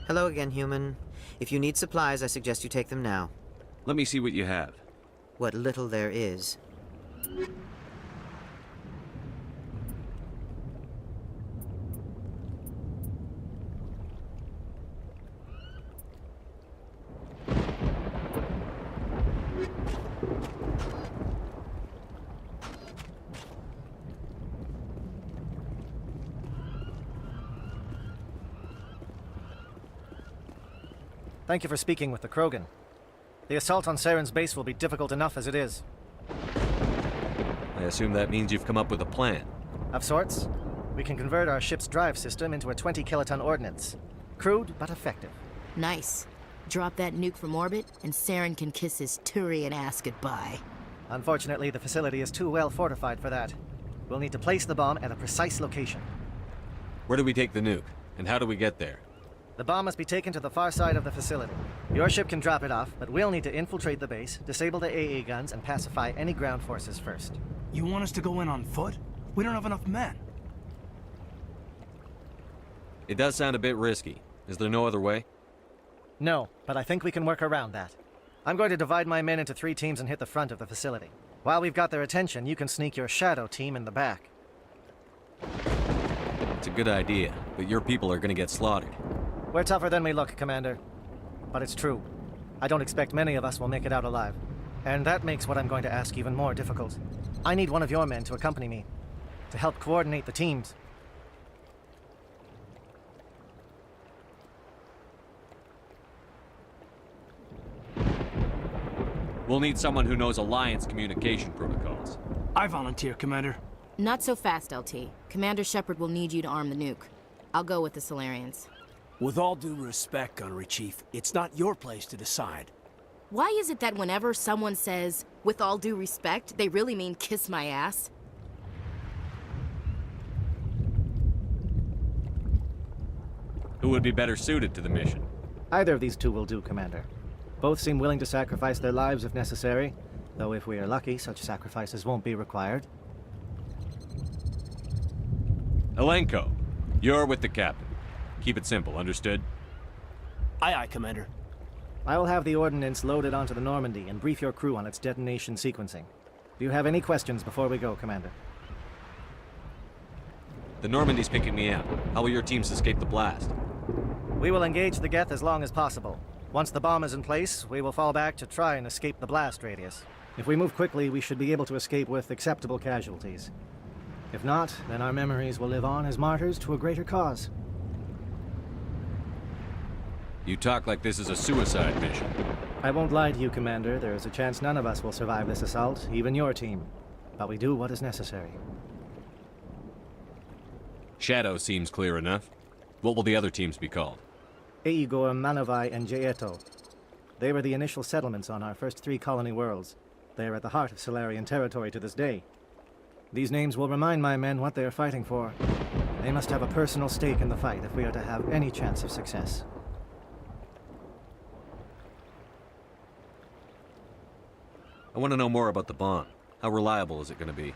Hello again, human. If you need supplies, I suggest you take them now. Let me see what you have. What little there is. Thank you for speaking with the Krogan. The assault on Saren's base will be difficult enough as it is. I assume that means you've come up with a plan. Of sorts. We can convert our ship's drive system into a 20-kiloton ordnance. Crude, but effective. Nice. Drop that nuke from orbit, and Saren can kiss his Turian ass goodbye. Unfortunately, the facility is too well fortified for that. We'll need to place the bomb at a precise location. Where do we take the nuke? And how do we get there? The bomb must be taken to the far side of the facility. Your ship can drop it off, but we'll need to infiltrate the base, disable the AA guns, and pacify any ground forces first. You want us to go in on foot? We don't have enough men. It does sound a bit risky. Is there no other way? No, but I think we can work around that. I'm going to divide my men into 3 teams and hit the front of the facility. While we've got their attention, you can sneak your shadow team in the back. It's a good idea, but your people are gonna get slaughtered. We're tougher than we look, Commander. But it's true. I don't expect many of us will make it out alive. And that makes what I'm going to ask even more difficult. I need one of your men to accompany me, to help coordinate the teams. We'll need someone who knows Alliance communication protocols. I volunteer, Commander. Not so fast, LT. Commander Shepard will need you to arm the nuke. I'll go with the Solarians. With all due respect, Gunnery Chief, it's not your place to decide. Why is it that whenever someone says, with all due respect, they really mean kiss my ass? Who would be better suited to the mission? Either of these 2 will do, Commander. Both seem willing to sacrifice their lives if necessary, though if we are lucky, such sacrifices won't be required. Alenko, you're with the captain. Keep it simple, understood? Aye, aye, Commander. I will have the ordnance loaded onto the Normandy and brief your crew on its detonation sequencing. Do you have any questions before we go, Commander? The Normandy's picking me up. How will your teams escape the blast? We will engage the Geth as long as possible. Once the bomb is in place, we will fall back to try and escape the blast radius. If we move quickly, we should be able to escape with acceptable casualties. If not, then our memories will live on as martyrs to a greater cause. You talk like this is a suicide mission. I won't lie to you, Commander. There is a chance none of us will survive this assault, even your team. But we do what is necessary. Shadow seems clear enough. What will the other teams be called? Aegor, Manovai, and Jaeto. They were the initial settlements on our first 3 colony worlds. They are at the heart of Solarian territory to this day. These names will remind my men what they are fighting for. They must have a personal stake in the fight if we are to have any chance of success. I want to know more about the bomb. How reliable is it going to be?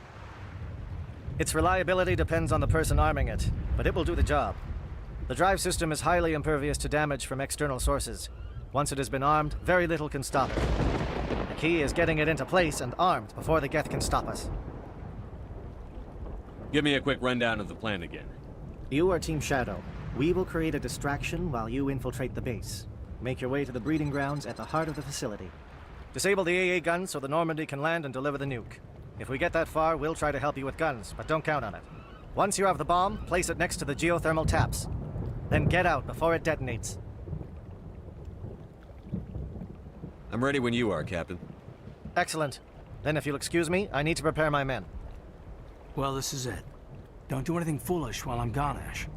Its reliability depends on the person arming it, but it will do the job. The drive system is highly impervious to damage from external sources. Once it has been armed, very little can stop it. The key is getting it into place and armed before the Geth can stop us. Give me a quick rundown of the plan again. You are Team Shadow. We will create a distraction while you infiltrate the base. Make your way to the breeding grounds at the heart of the facility. Disable the AA guns so the Normandy can land and deliver the nuke. If we get that far, we'll try to help you with guns, but don't count on it. Once you have the bomb, place it next to the geothermal taps. Then get out before it detonates. I'm ready when you are, Captain. Excellent. Then if you'll excuse me, I need to prepare my men. Well, this is it. Don't do anything foolish while I'm gone, Ash.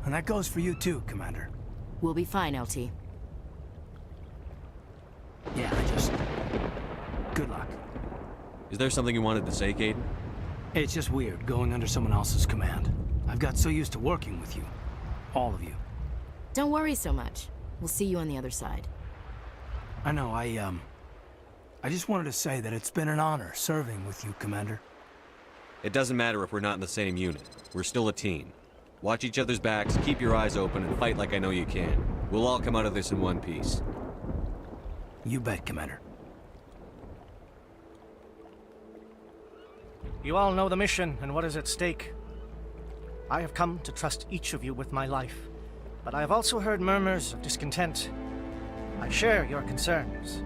And that goes for you too, Commander. We'll be fine, LT. Yeah, good luck. Is there something you wanted to say, Kaidan? It's just weird going under someone else's command. I've got so used to working with you. All of you. Don't worry so much. We'll see you on the other side. I know, I just wanted to say that it's been an honor serving with you, Commander. It doesn't matter if we're not in the same unit. We're still a team. Watch each other's backs, keep your eyes open, and fight like I know you can. We'll all come out of this in one piece. You bet, Commander. You all know the mission and what is at stake. I have come to trust each of you with my life, but I have also heard murmurs of discontent. I share your concerns.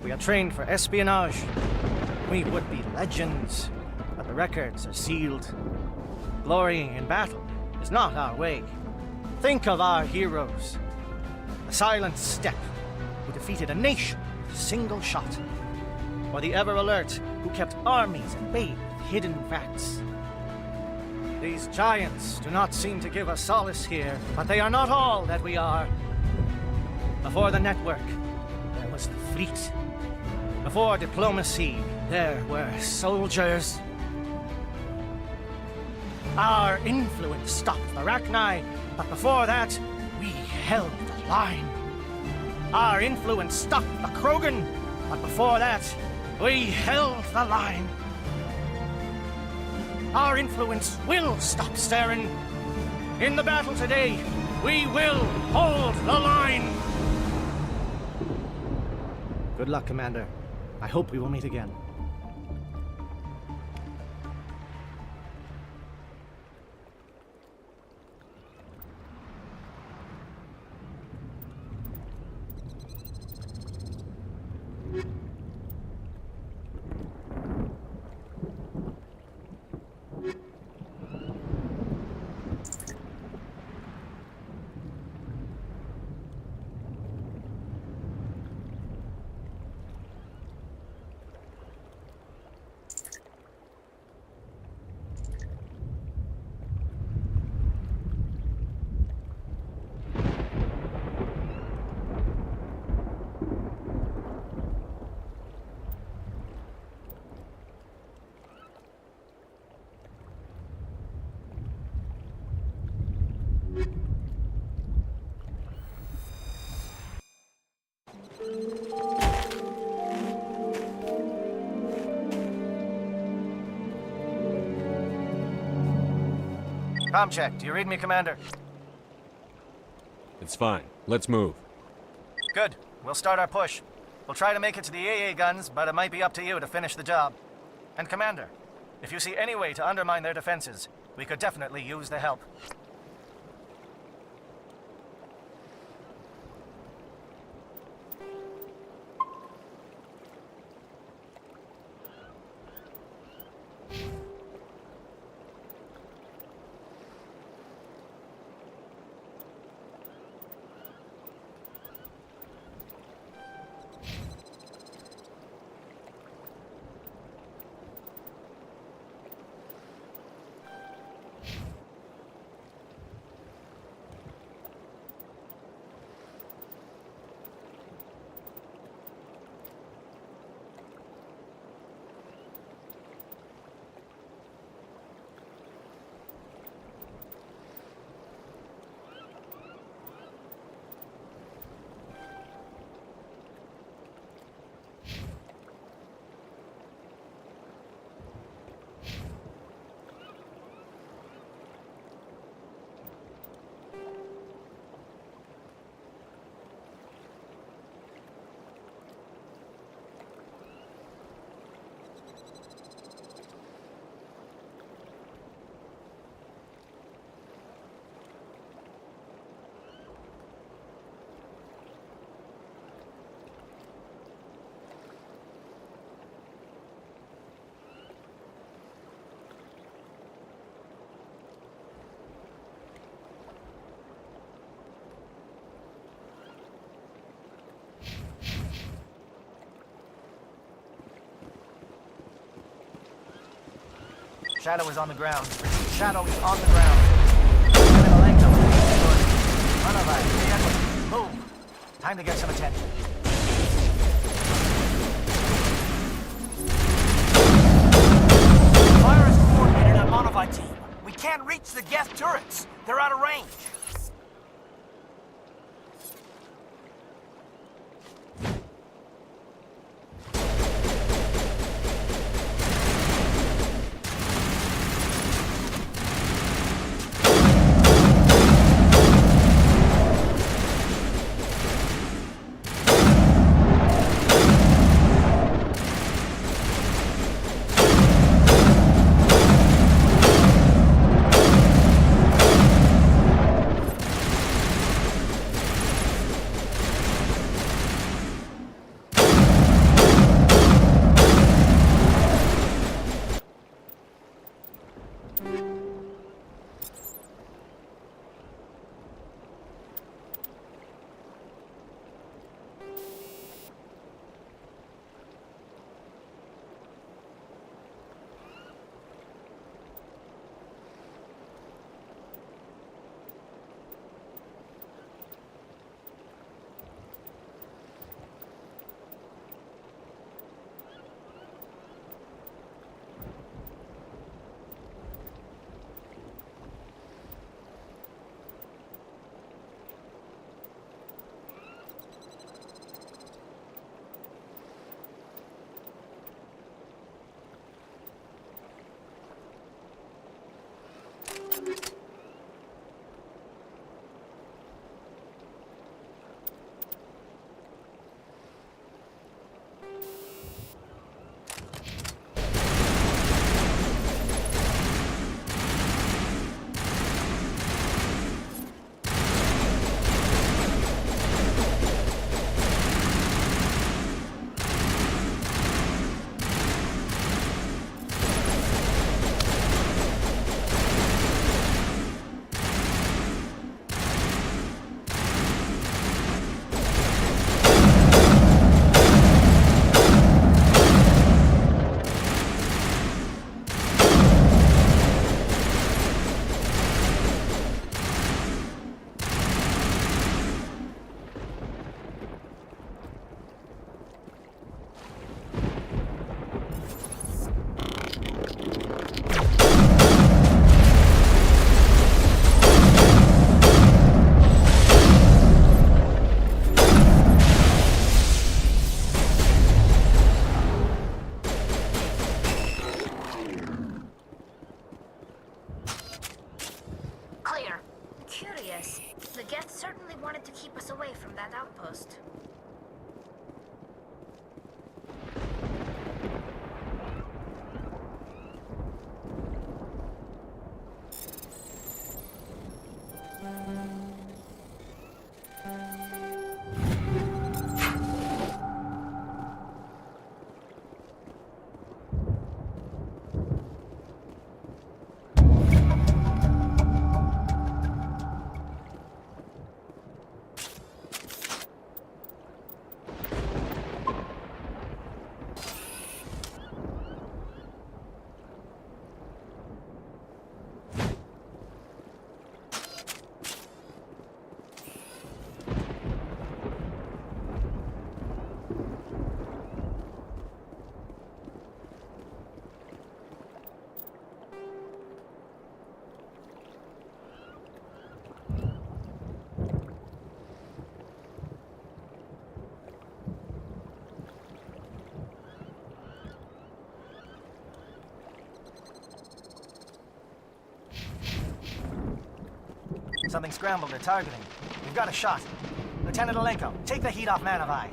We are trained for espionage. We would be legends, but the records are sealed. Glory in battle is not our way. Think of our heroes. The silent steppe who defeated a nation with a single shot. Or the ever-alert who kept armies at bay with hidden facts. These giants do not seem to give us solace here, but they are not all that we are. Before the network, there was the fleet. Before diplomacy, there were soldiers. Our influence stopped the Rachni, but before that, we held the line. Our influence stopped the Krogan, but before that, we held the line. Our influence will stop Saren. In the battle today, we will hold the line. Good luck, Commander. I hope we will meet again. Comm check. Do you read me, Commander? It's fine. Let's move. Good. We'll start our push. We'll try to make it to the AA guns, but it might be up to you to finish the job. And Commander, if you see any way to undermine their defenses, we could definitely use the help. Shadow is on the ground. Shadow is on the ground. Move. Time to get some attention. Fire is coordinated on Monavite team. We can't reach the Geth turrets. They're out of range. certainly wanted to keep us away from that outpost. Something scrambled. They're targeting. We've got a shot. Lieutenant Alenko, take the heat off Manavai.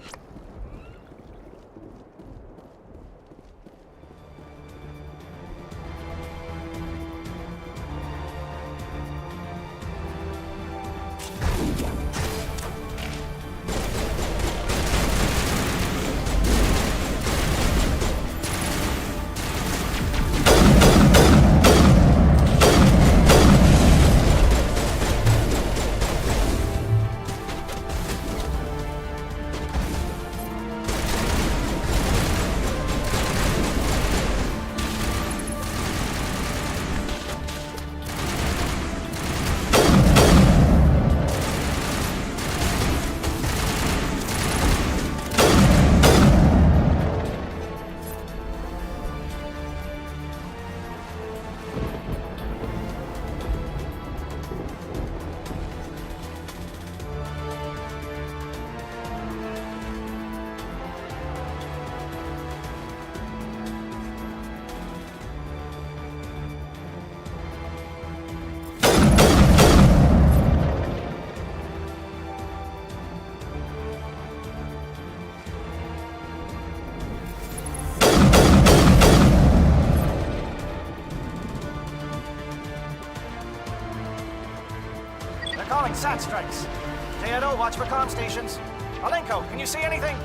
Calling SAT strikes. Teodo, watch for comm stations. Alenko, can you see anything?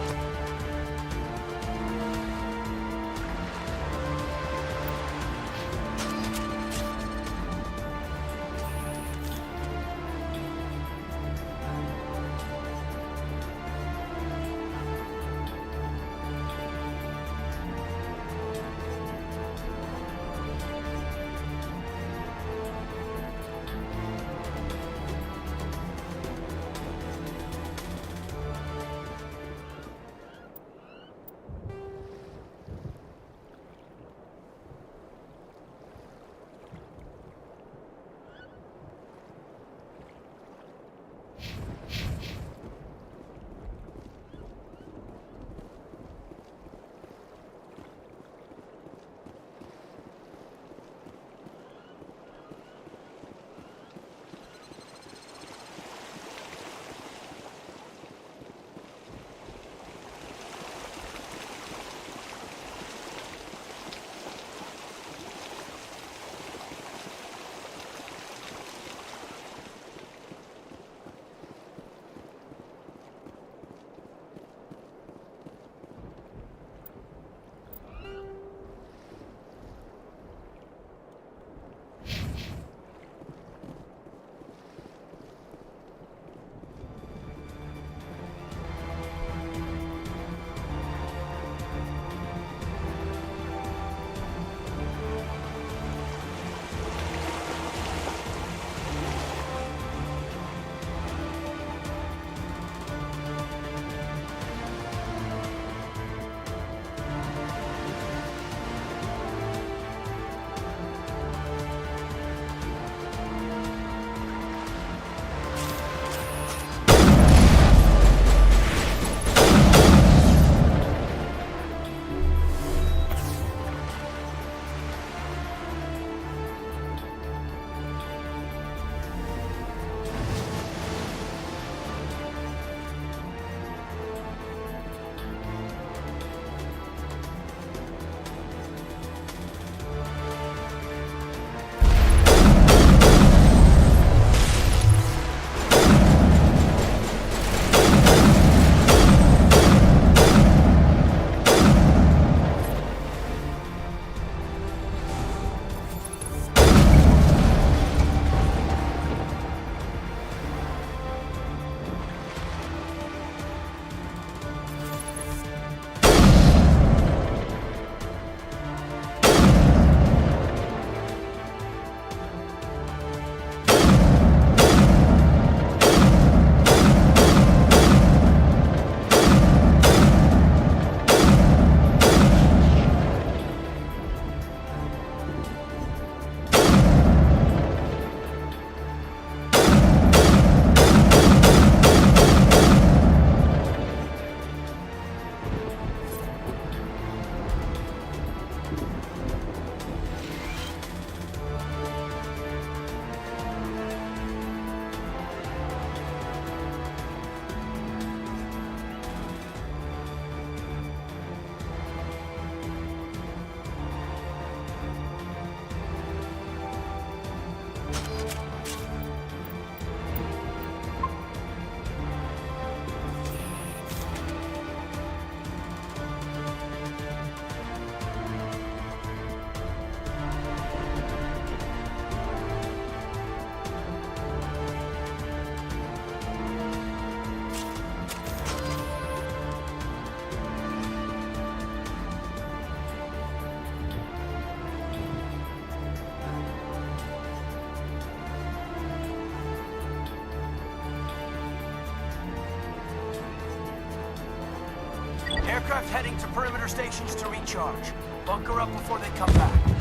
aircraft heading to perimeter stations to recharge. Bunker up before they come back.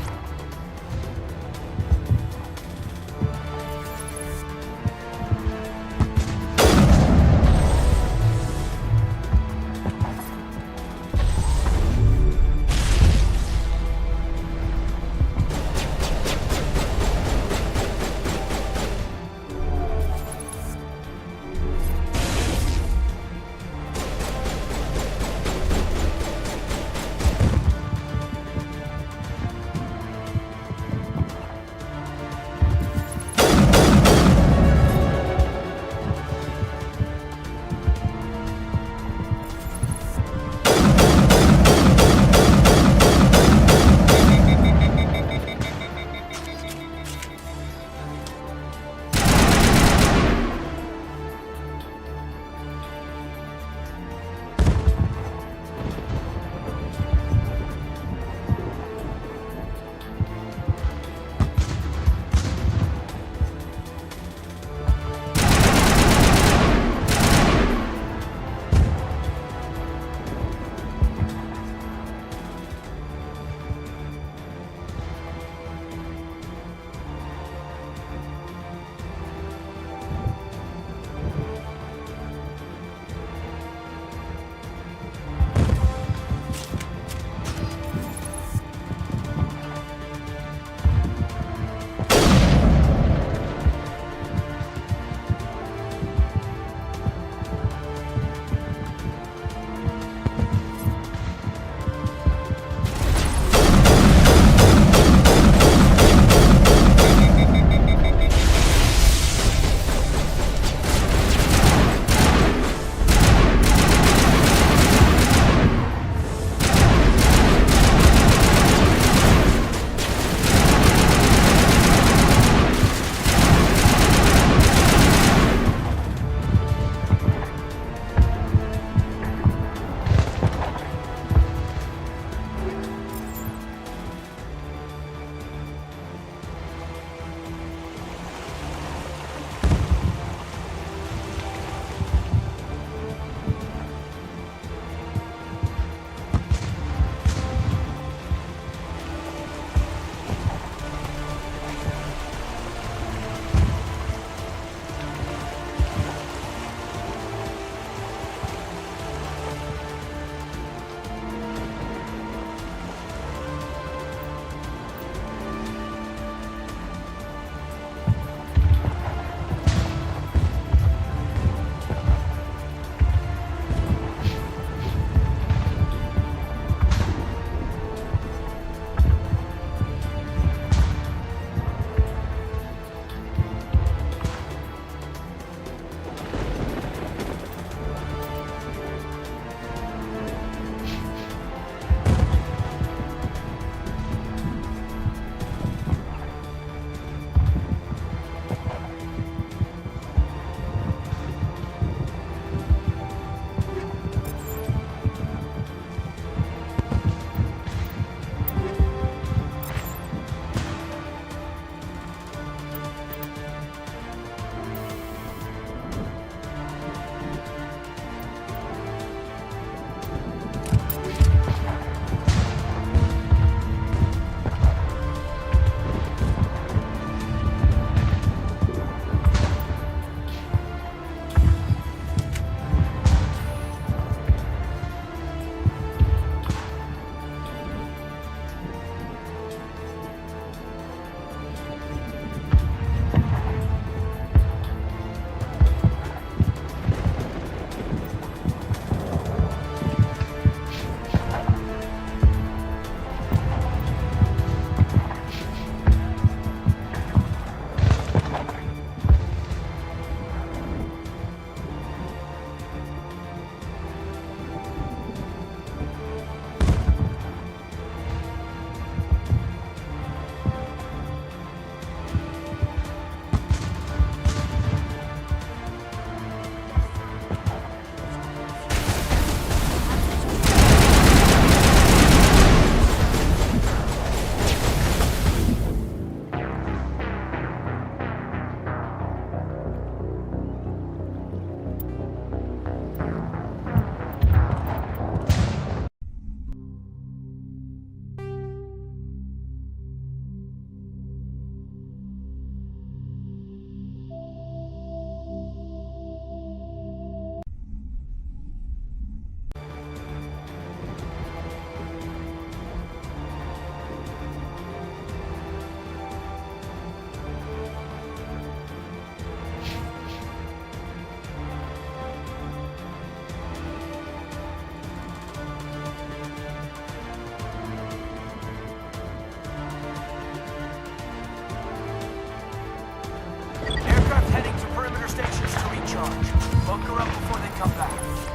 heading to perimeter stations to recharge. Bunker up before they come back.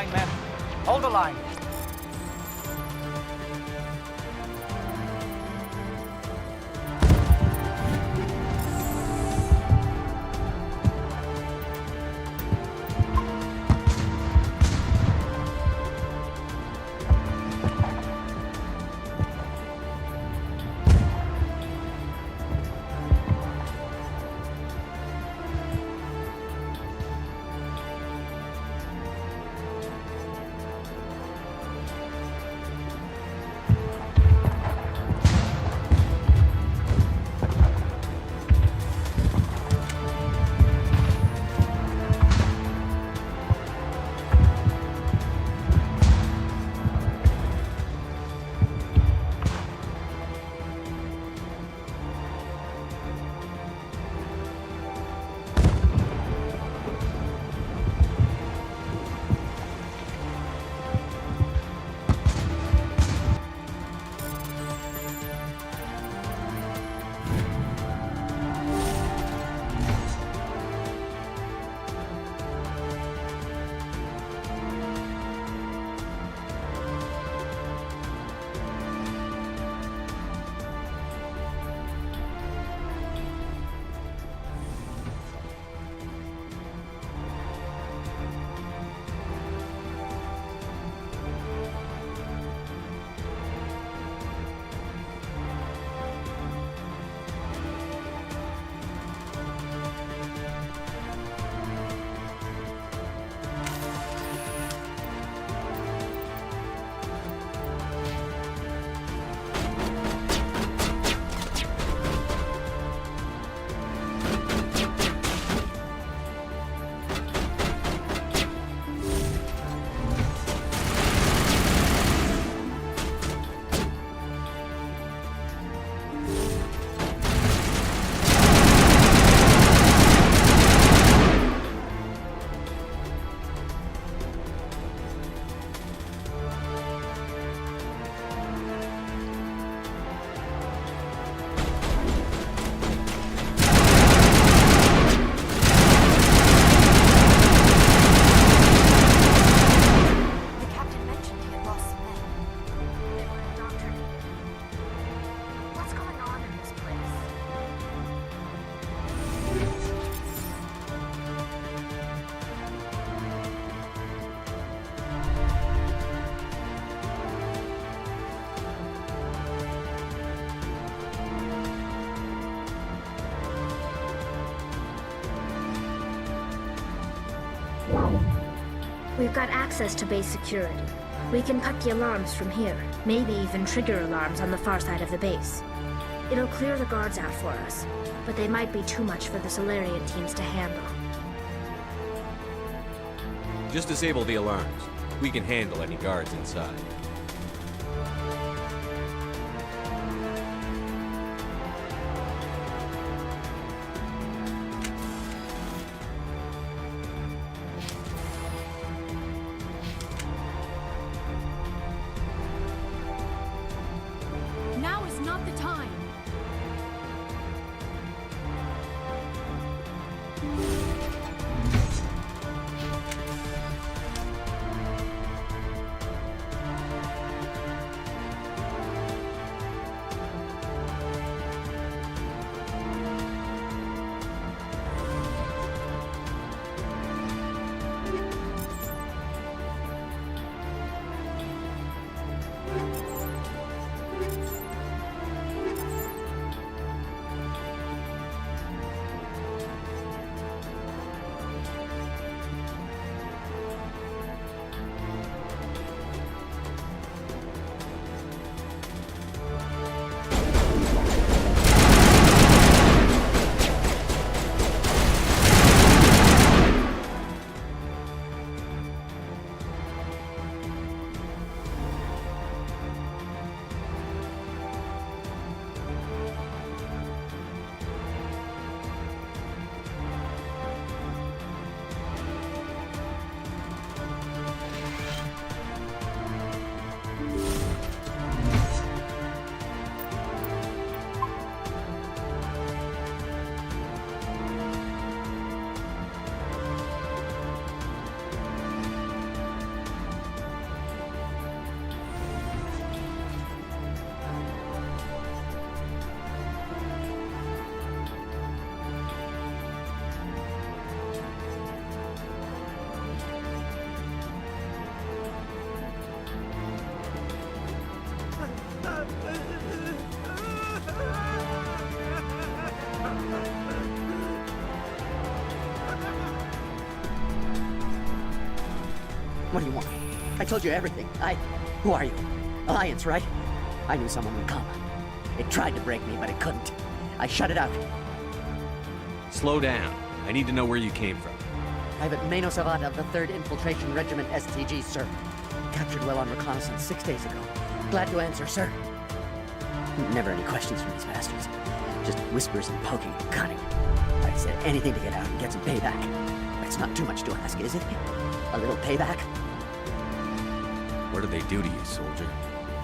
line, men. Hold the line. We've got access to base security. We can cut the alarms from here, maybe even trigger alarms on the far side of the base. It'll clear the guards out for us, but they might be too much for the Solarian teams to handle. Just disable the alarms. We can handle any guards inside. Now is not the time. What do you want? I told you everything. Who are you? Alliance, right? I knew someone would come. It tried to break me, but it couldn't. I shut it out. Slow down. I need to know where you came from. Private Mano Savat of the 3rd Infiltration Regiment STG, sir. Captured well on reconnaissance 6 days ago. Glad to answer, sir. Never any questions from these bastards. Just whispers and poking and cunning. I said anything to get out and get some payback. It's not too much to ask, is it? A little payback? What do they do to you, soldier?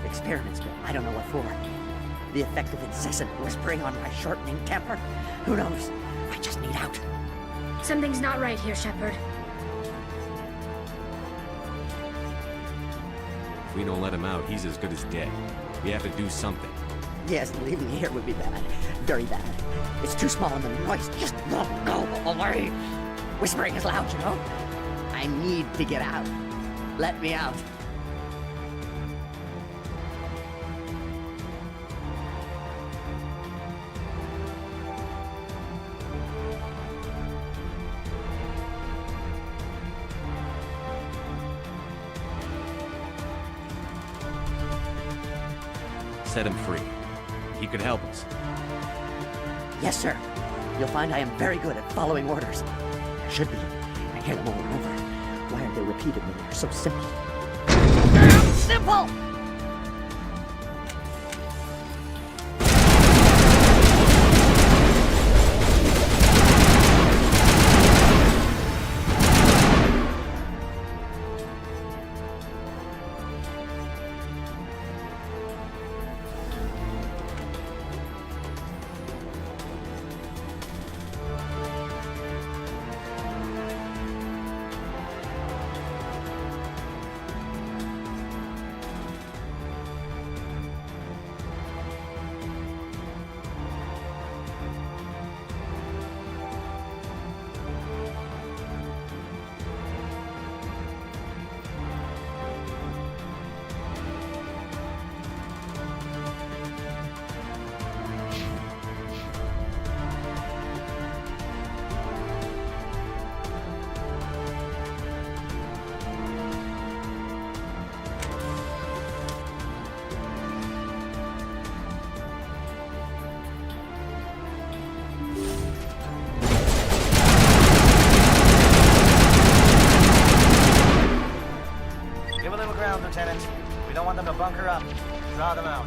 Experiments, but I don't know what for. The effect of incessant whispering on my shortening temper? Who knows? I just need out. Something's not right here, Shepard. If we don't let him out, he's as good as dead. We have to do something. Yes, leaving me here would be bad. Very bad. It's too small and the noise just won't go away. Whispering is loud, you know? I need to get out. Let me out. Set him free. He could help us. Yes, sir. You'll find I am very good at following orders. I should be. I hear them over and over. Why are they repeated when they're so simple? Simple! Give a little ground, Lieutenant. We don't want them to bunker up. Draw them out.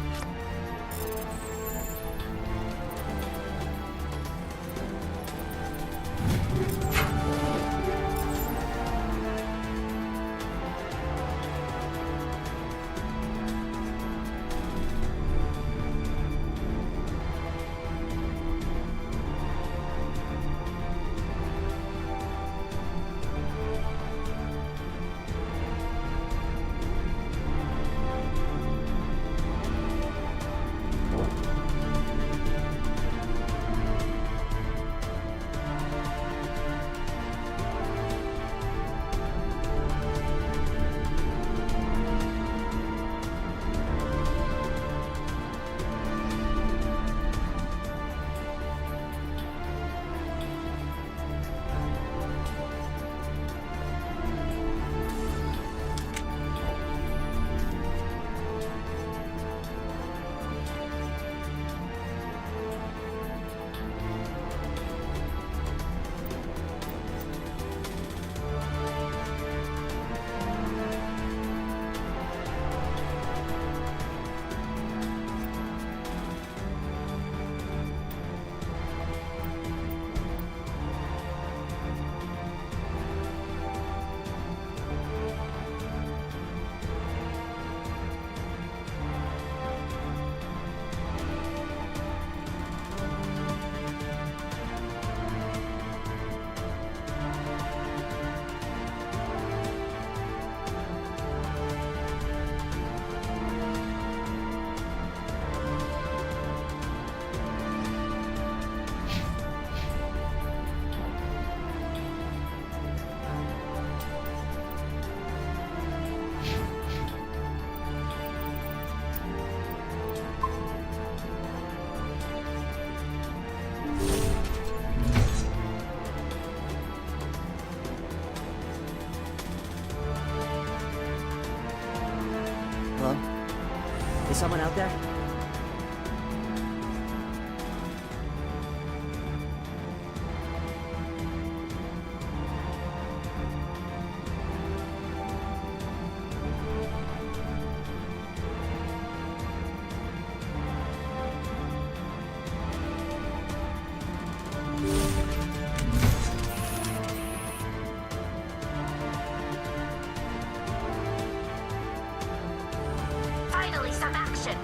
Is someone out there? Finally, some action!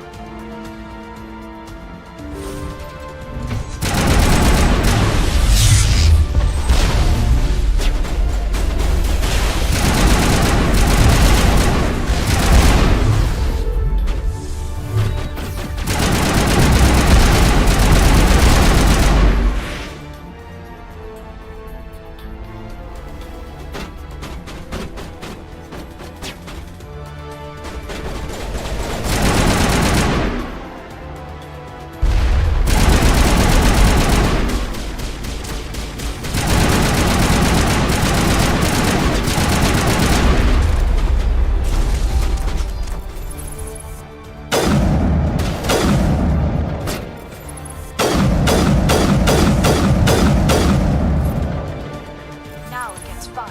Now it gets fun.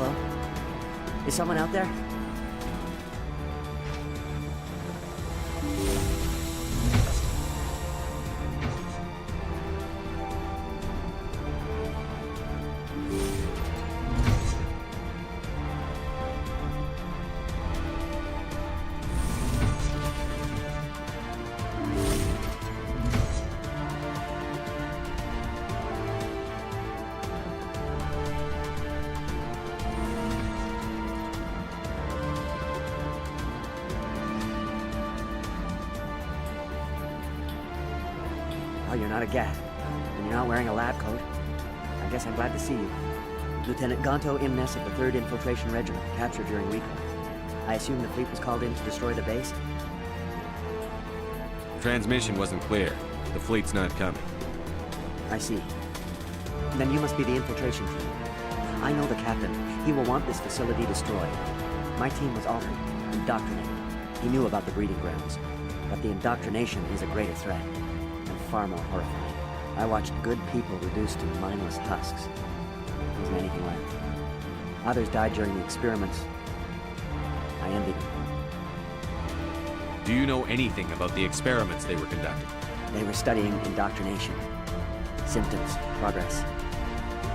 Hello? Is someone out there? Oh, you're not a Gat, and you're not wearing a lab coat. I guess I'm glad to see you. Lieutenant Gonto Imnes of the 3rd Infiltration Regiment, captured during recon. I assume the fleet was called in to destroy the base? Transmission wasn't clear. The fleet's not coming. I see. Then you must be the infiltration team. I know the captain. He will want this facility destroyed. My team was altered, indoctrinated. He knew about the breeding grounds. But the indoctrination is a greater threat, and far more horrifying. I watched good people reduced to mindless husks. There wasn't anything left. Others died during the experiments. I envied them. Do you know anything about the experiments they were conducting? They were studying indoctrination. Symptoms, progress.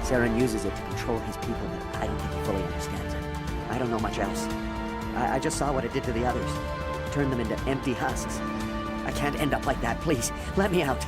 Saren uses it to control his people, but I don't think he fully understands it. I don't know much else. I just saw what it did to the others. Turned them into empty husks. I can't end up like that, please. Let me out.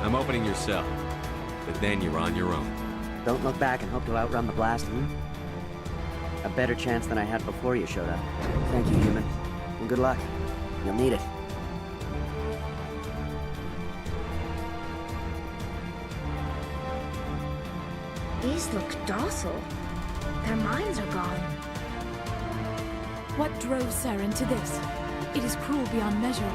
I'm opening your cell. But then you're on your own. Don't look back and hope to outrun the blast, A better chance than I had before you showed up. Thank you, human. And good luck. You'll need it. These look docile. Their minds are gone. What drove Saren to this? It is cruel beyond measure.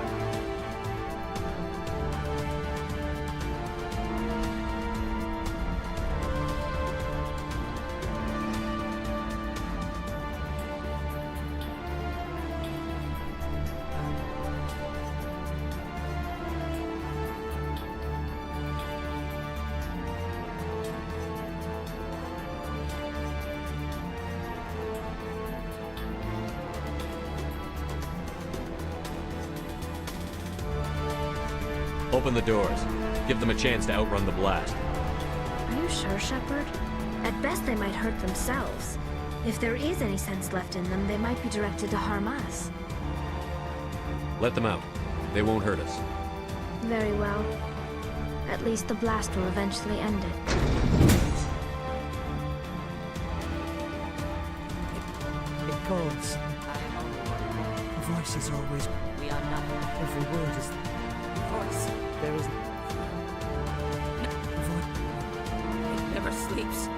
Open the doors. Give them a chance to outrun the blast. Are you sure, Shepard? At best, they might hurt themselves. If there is any sense left in them, they might be directed to harm us. Let them out. They won't hurt us. Very well. At least the blast will eventually end it. It calls. The voice is always. We are not. Every word is. Voice. There is. It never sleeps.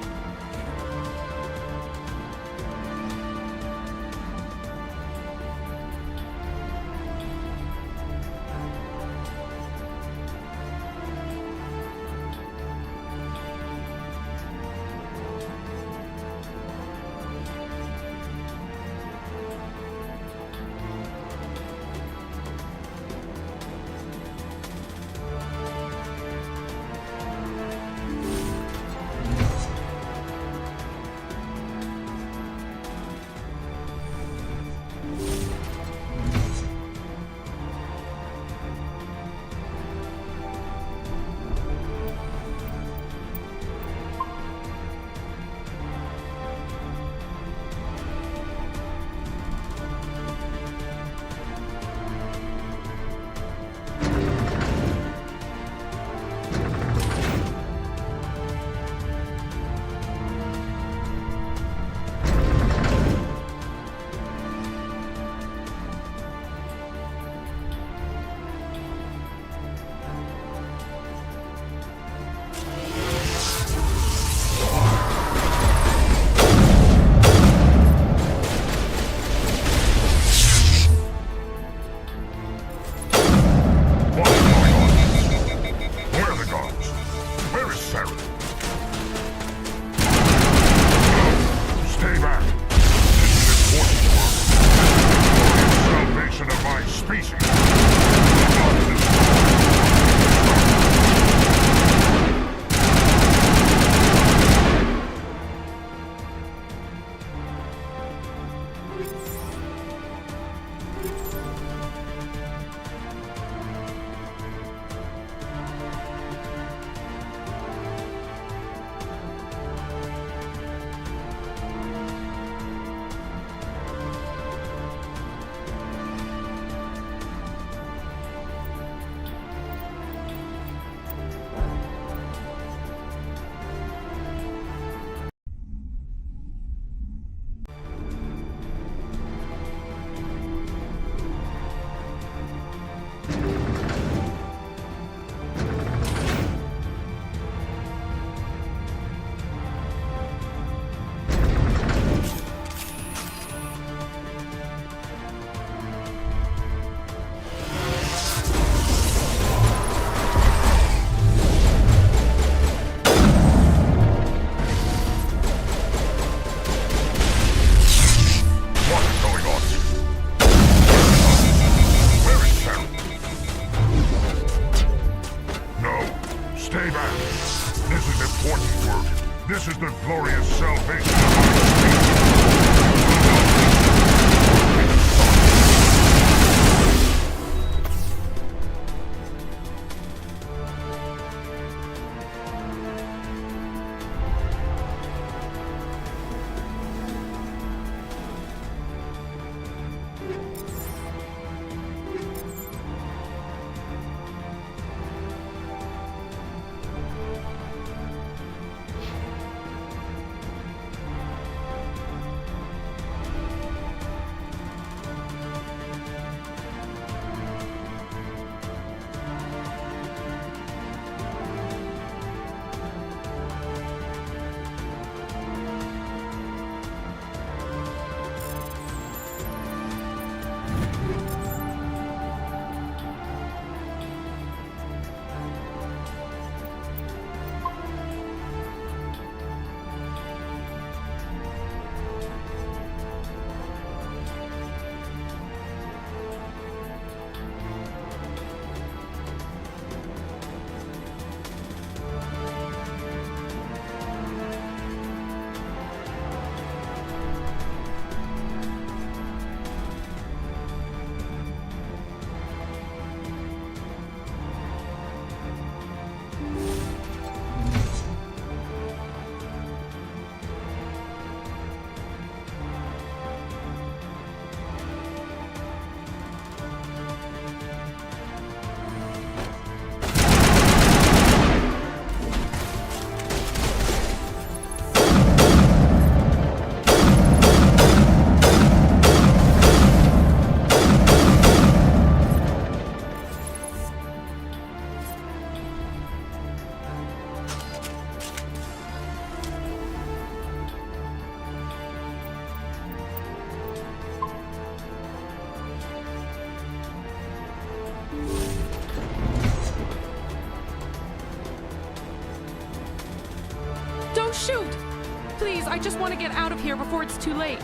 I just want to get out of here before it's too late.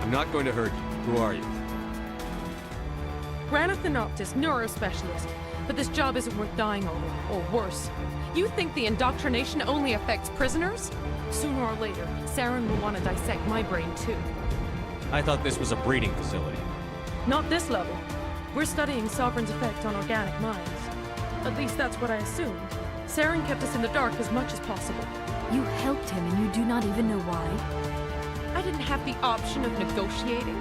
I'm not going to hurt you. Who are you? Granith the Noctis, neurospecialist. But this job isn't worth dying over, or worse. You think the indoctrination only affects prisoners? Sooner or later, Saren will want to dissect my brain too. I thought this was a breeding facility. Not this level. We're studying Sovereign's effect on organic minds. At least that's what I assumed. Saren kept us in the dark as much as possible. You helped him and you do not even know why? I didn't have the option of negotiating.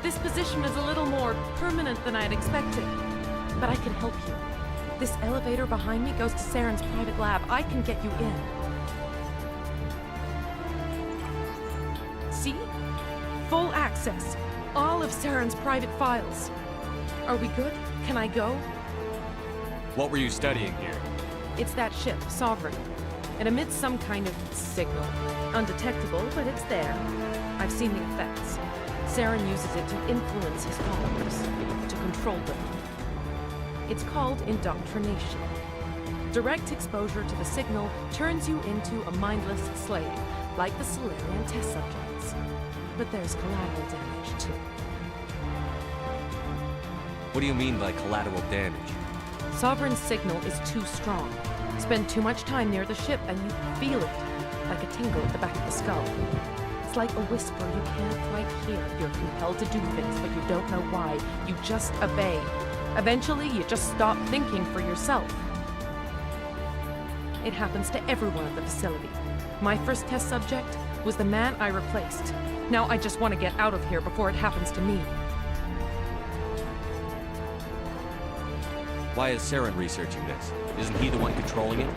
This position is a little more permanent than I had expected. But I can help you. This elevator behind me goes to Saren's private lab. I can get you in. See? Full access. All of Saren's private files. Are we good? Can I go? What were you studying here? It's that ship, Sovereign. It emits some kind of signal. Undetectable, but it's there. I've seen the effects. Saren uses it to influence his followers, to control them. It's called indoctrination. Direct exposure to the signal turns you into a mindless slave, like the Solarian test subjects. But there's collateral damage, too. What do you mean by collateral damage? Sovereign's signal is too strong. Spend too much time near the ship and you feel it, like a tingle at the back of the skull. It's like a whisper you can't quite hear. You're compelled to do things, but you don't know why. You just obey. Eventually, you just stop thinking for yourself. It happens to everyone at the facility. My first test subject was the man I replaced. Now I just want to get out of here before it happens to me. Why is Saren researching this? Isn't he the one controlling it?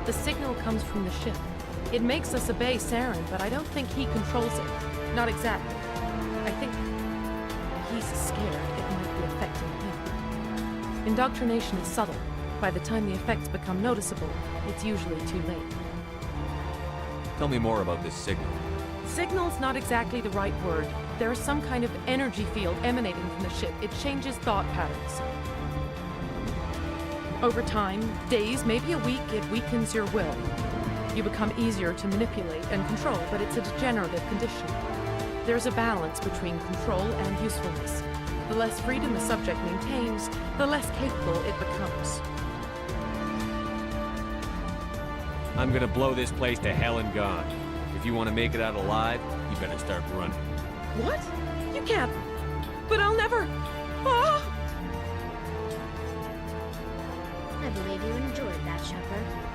The signal comes from the ship. It makes us obey Saren, but I don't think he controls it. Not exactly. I think he's scared it might be affecting him. Indoctrination is subtle. By the time the effects become noticeable, it's usually too late. Tell me more about this signal. Signal's not exactly the right word. There is some kind of energy field emanating from the ship. It changes thought patterns. Over time, days, maybe a week, it weakens your will. You become easier to manipulate and control, but it's a degenerative condition. There's a balance between control and usefulness. The less freedom a subject maintains, the less capable it becomes. I'm gonna blow this place to hell and gone. If you want to make it out alive, you better start running. What? You can't. But I'll never. Ah! I believe you enjoyed that, Shepard.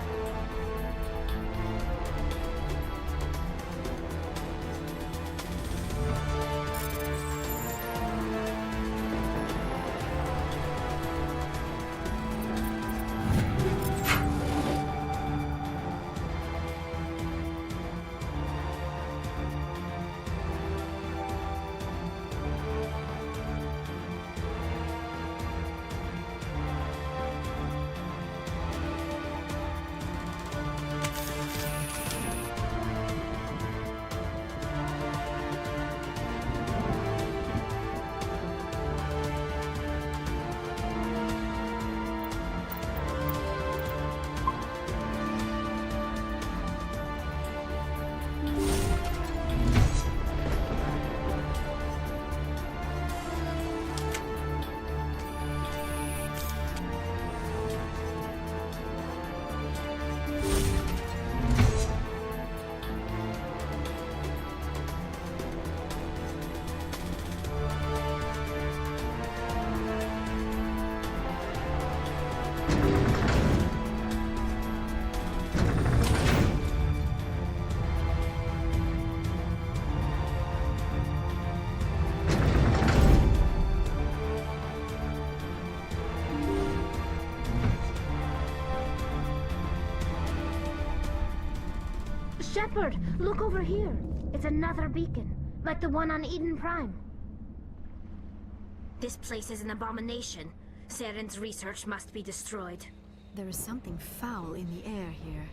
Shepard, look over here. It's another beacon, like the one on Eden Prime. This place is an abomination. Saren's research must be destroyed. There is something foul in the air here.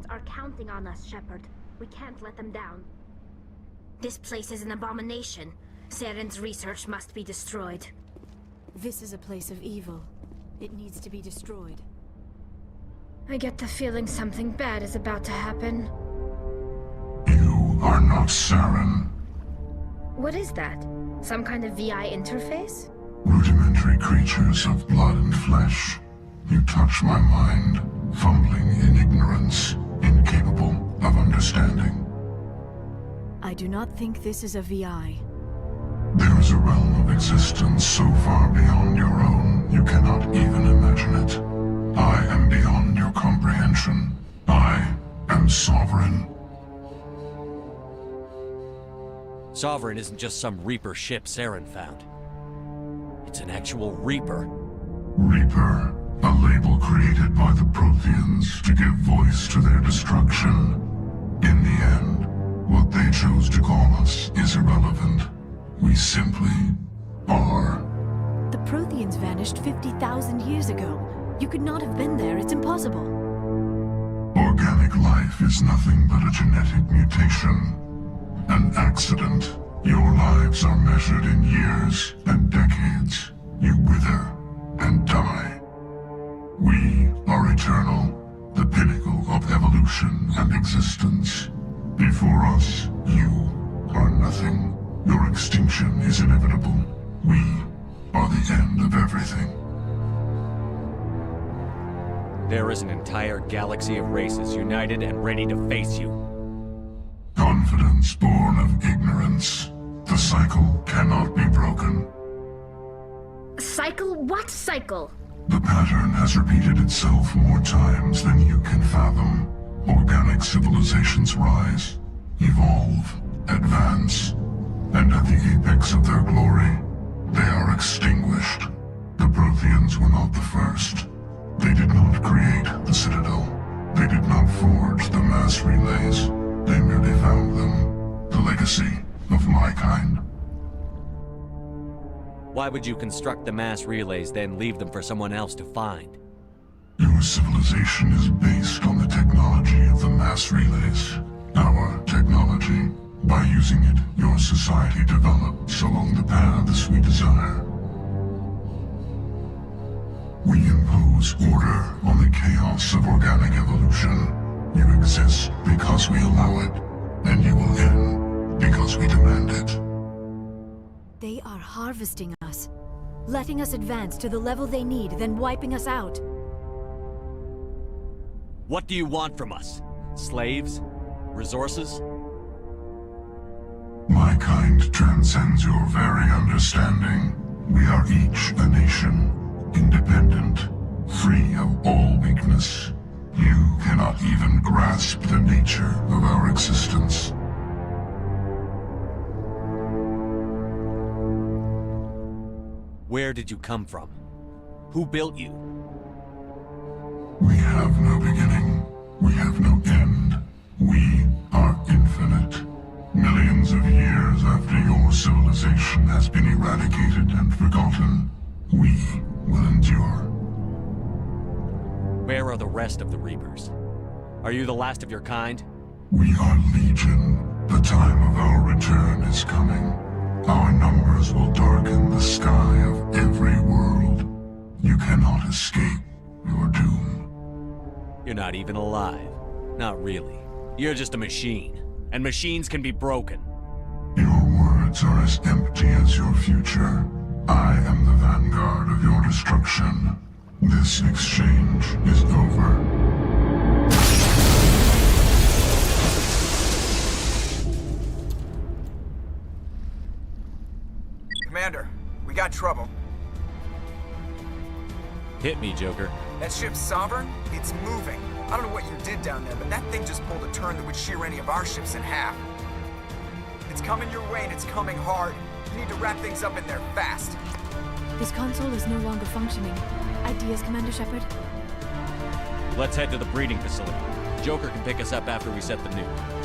Protheans are counting on us, Shepard. We can't let them down. This place is an abomination. Saren's research must be destroyed. This is a place of evil. It needs to be destroyed. I get the feeling something bad is about to happen. You are not Saren. What is that? Some kind of VI interface? Rudimentary creatures of blood and flesh. You touch my mind, fumbling in ignorance, incapable of understanding. I do not think this is a VI. There is a realm of existence so far beyond your own, you cannot even imagine it. I am beyond your comprehension. I am Sovereign. Sovereign isn't just some Reaper ship Saren found. It's an actual Reaper. Reaper, a label created by the Protheans to give voice to their destruction. In the end, what they chose to call us is irrelevant. We simply are. The Protheans vanished 50,000 years ago. You could not have been there. It's impossible. Organic life is nothing but a genetic mutation. An accident. Your lives are measured in years and decades. You wither and die. We are eternal, the pinnacle of evolution and existence. Before us, you are nothing. Your extinction is inevitable. We are the end of everything. There is an entire galaxy of races united and ready to face you. Confidence born of ignorance. The cycle cannot be broken. Cycle? What cycle? The pattern has repeated itself more times than you can fathom. Organic civilizations rise, evolve, advance, and at the apex of their glory, they are extinguished. The Protheans were not the first. They did not create the Citadel. They did not forge the mass relays. They merely found them. The legacy of my kind. Why would you construct the mass relays, then leave them for someone else to find? Your civilization is based on the technology of the mass relays. Our technology. By using it, your society develops along the paths we desire. We impose order on the chaos of organic evolution. You exist because we allow it, and you will end because we demand it. They are harvesting us, letting us advance to the level they need, then wiping us out. What do you want from us? Slaves? Resources? My kind transcends your very understanding. We are each a nation, independent, free of all weakness. You cannot even grasp the nature of our existence. Where did you come from? Who built you? We have no beginning. We have no end. We are infinite. Millions of years after your civilization has been eradicated and forgotten, we will endure. Where are the rest of the Reapers? Are you the last of your kind? We are Legion. The time of our return is coming. Our numbers will darken the sky of every world. You cannot escape your doom. You're not even alive. Not really. You're just a machine. And machines can be broken. Your words are as empty as your future. I am the vanguard of your destruction. This exchange is over. Commander, we got trouble. Hit me, Joker. That ship's Sovereign? It's moving. I don't know what you did down there, but that thing just pulled a turn that would shear any of our ships in half. It's coming your way and it's coming hard. You need to wrap things up in there fast. This console is no longer functioning. Ideas, Commander Shepard? Let's head to the breeding facility. Joker can pick us up after we set the nuke.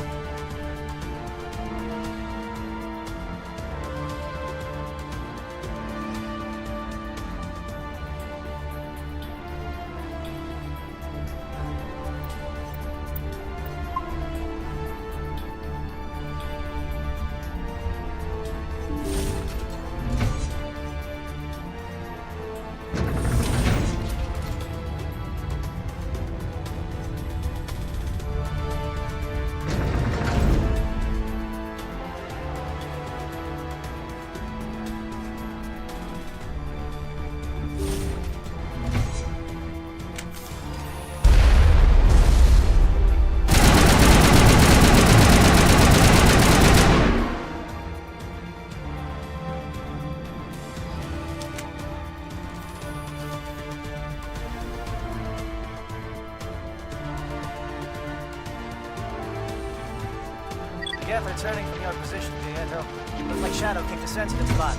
careful turning from your position, Pietro. Looks like Shadow kicked a sensitive spot.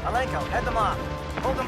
Alenko, head them off. Hold them.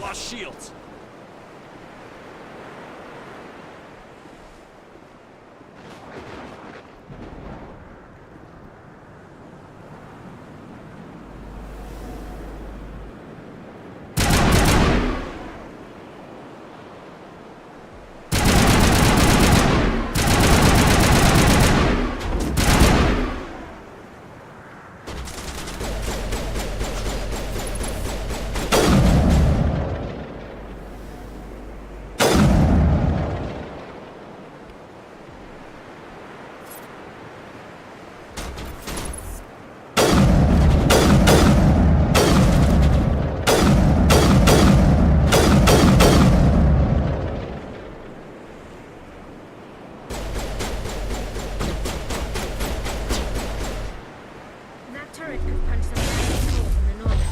Lost shields. That turret could punch some massive hole from the Normandy.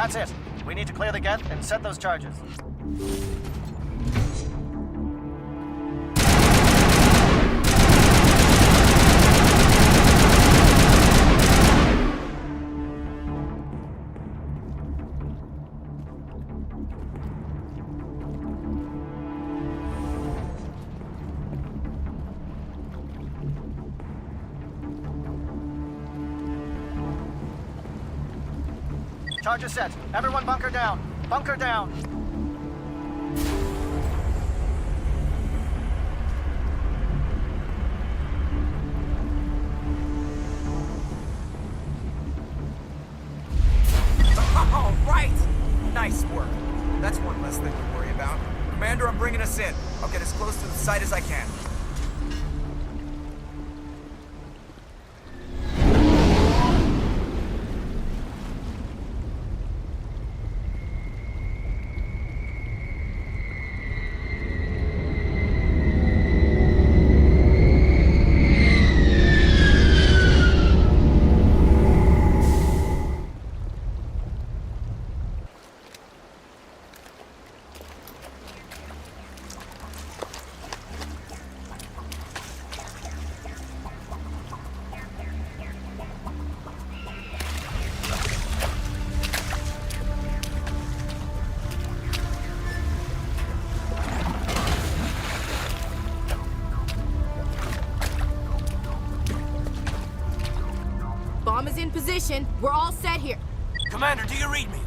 That's it. We need to clear the Geth and set those charges. Charges set. Everyone bunker down. Bunker down. All right! Nice work. That's one less thing to worry about. Commander, I'm bringing us in. I'll get as close to the site as I can. Bomb is in position. We're all set here. Commander, do you read me?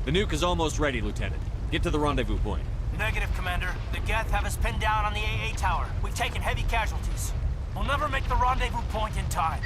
The nuke is almost ready, Lieutenant. Get to the rendezvous point. Negative, Commander. The Geth have us pinned down on the AA tower. We've taken heavy casualties. We'll never make the rendezvous point in time.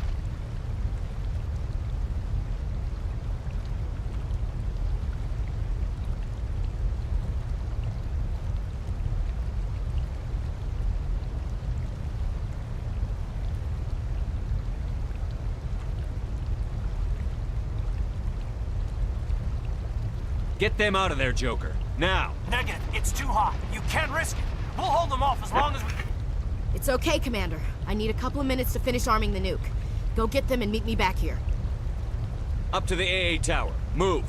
Get them out of there, Joker. Now! Negative. It's too hot. You can't risk it. We'll hold them off as long as we... It's okay, Commander. I need a couple of minutes to finish arming the nuke. Go get them and meet me back here. Up to the AA tower. Move!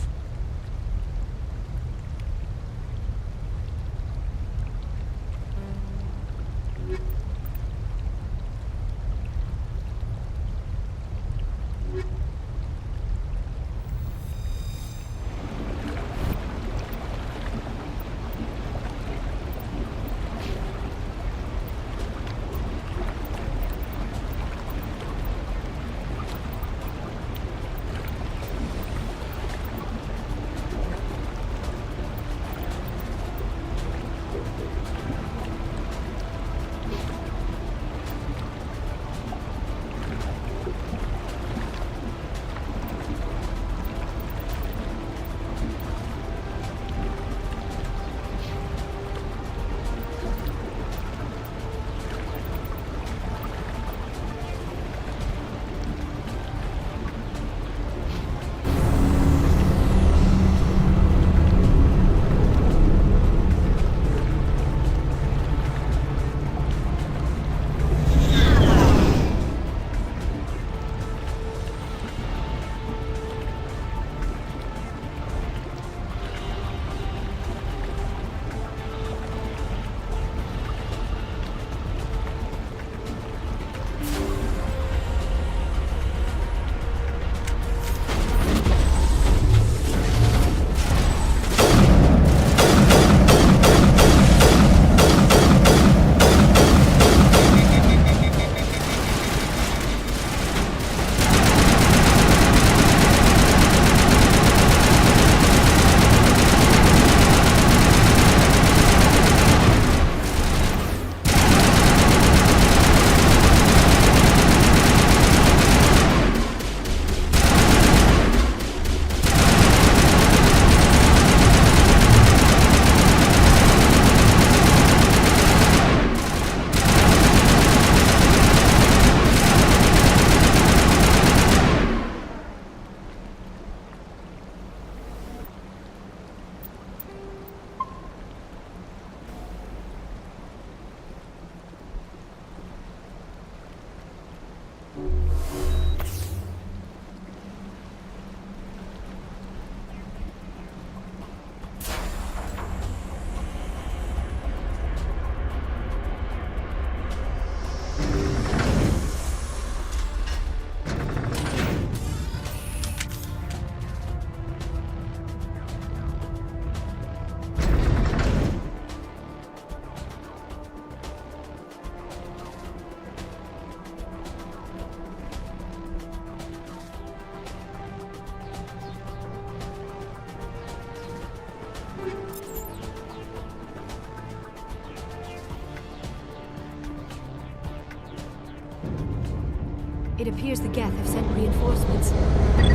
It appears the Geth have sent reinforcements.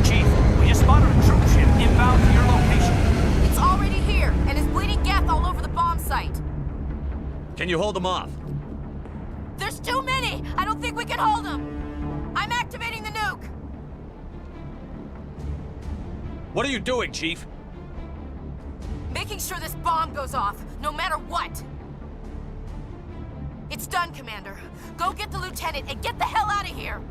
Chief, we just spotted a troop ship inbound to your location. It's already here, and is bleeding Geth all over the bomb site. Can you hold them off? There's too many! I don't think we can hold them! I'm activating the nuke! What are you doing, Chief? Making sure this bomb goes off, no matter what! It's done, Commander. Go get the lieutenant and get the hell out of here!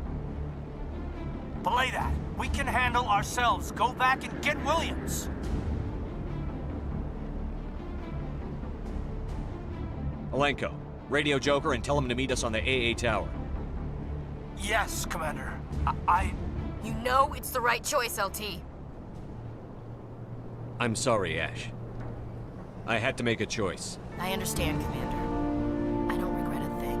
Belay that. We can handle ourselves. Go back and get Williams. Alenko, radio Joker and tell him to meet us on the AA tower. Yes, Commander. You know it's the right choice, LT. I'm sorry, Ash. I had to make a choice. I understand, Commander. I don't regret a thing.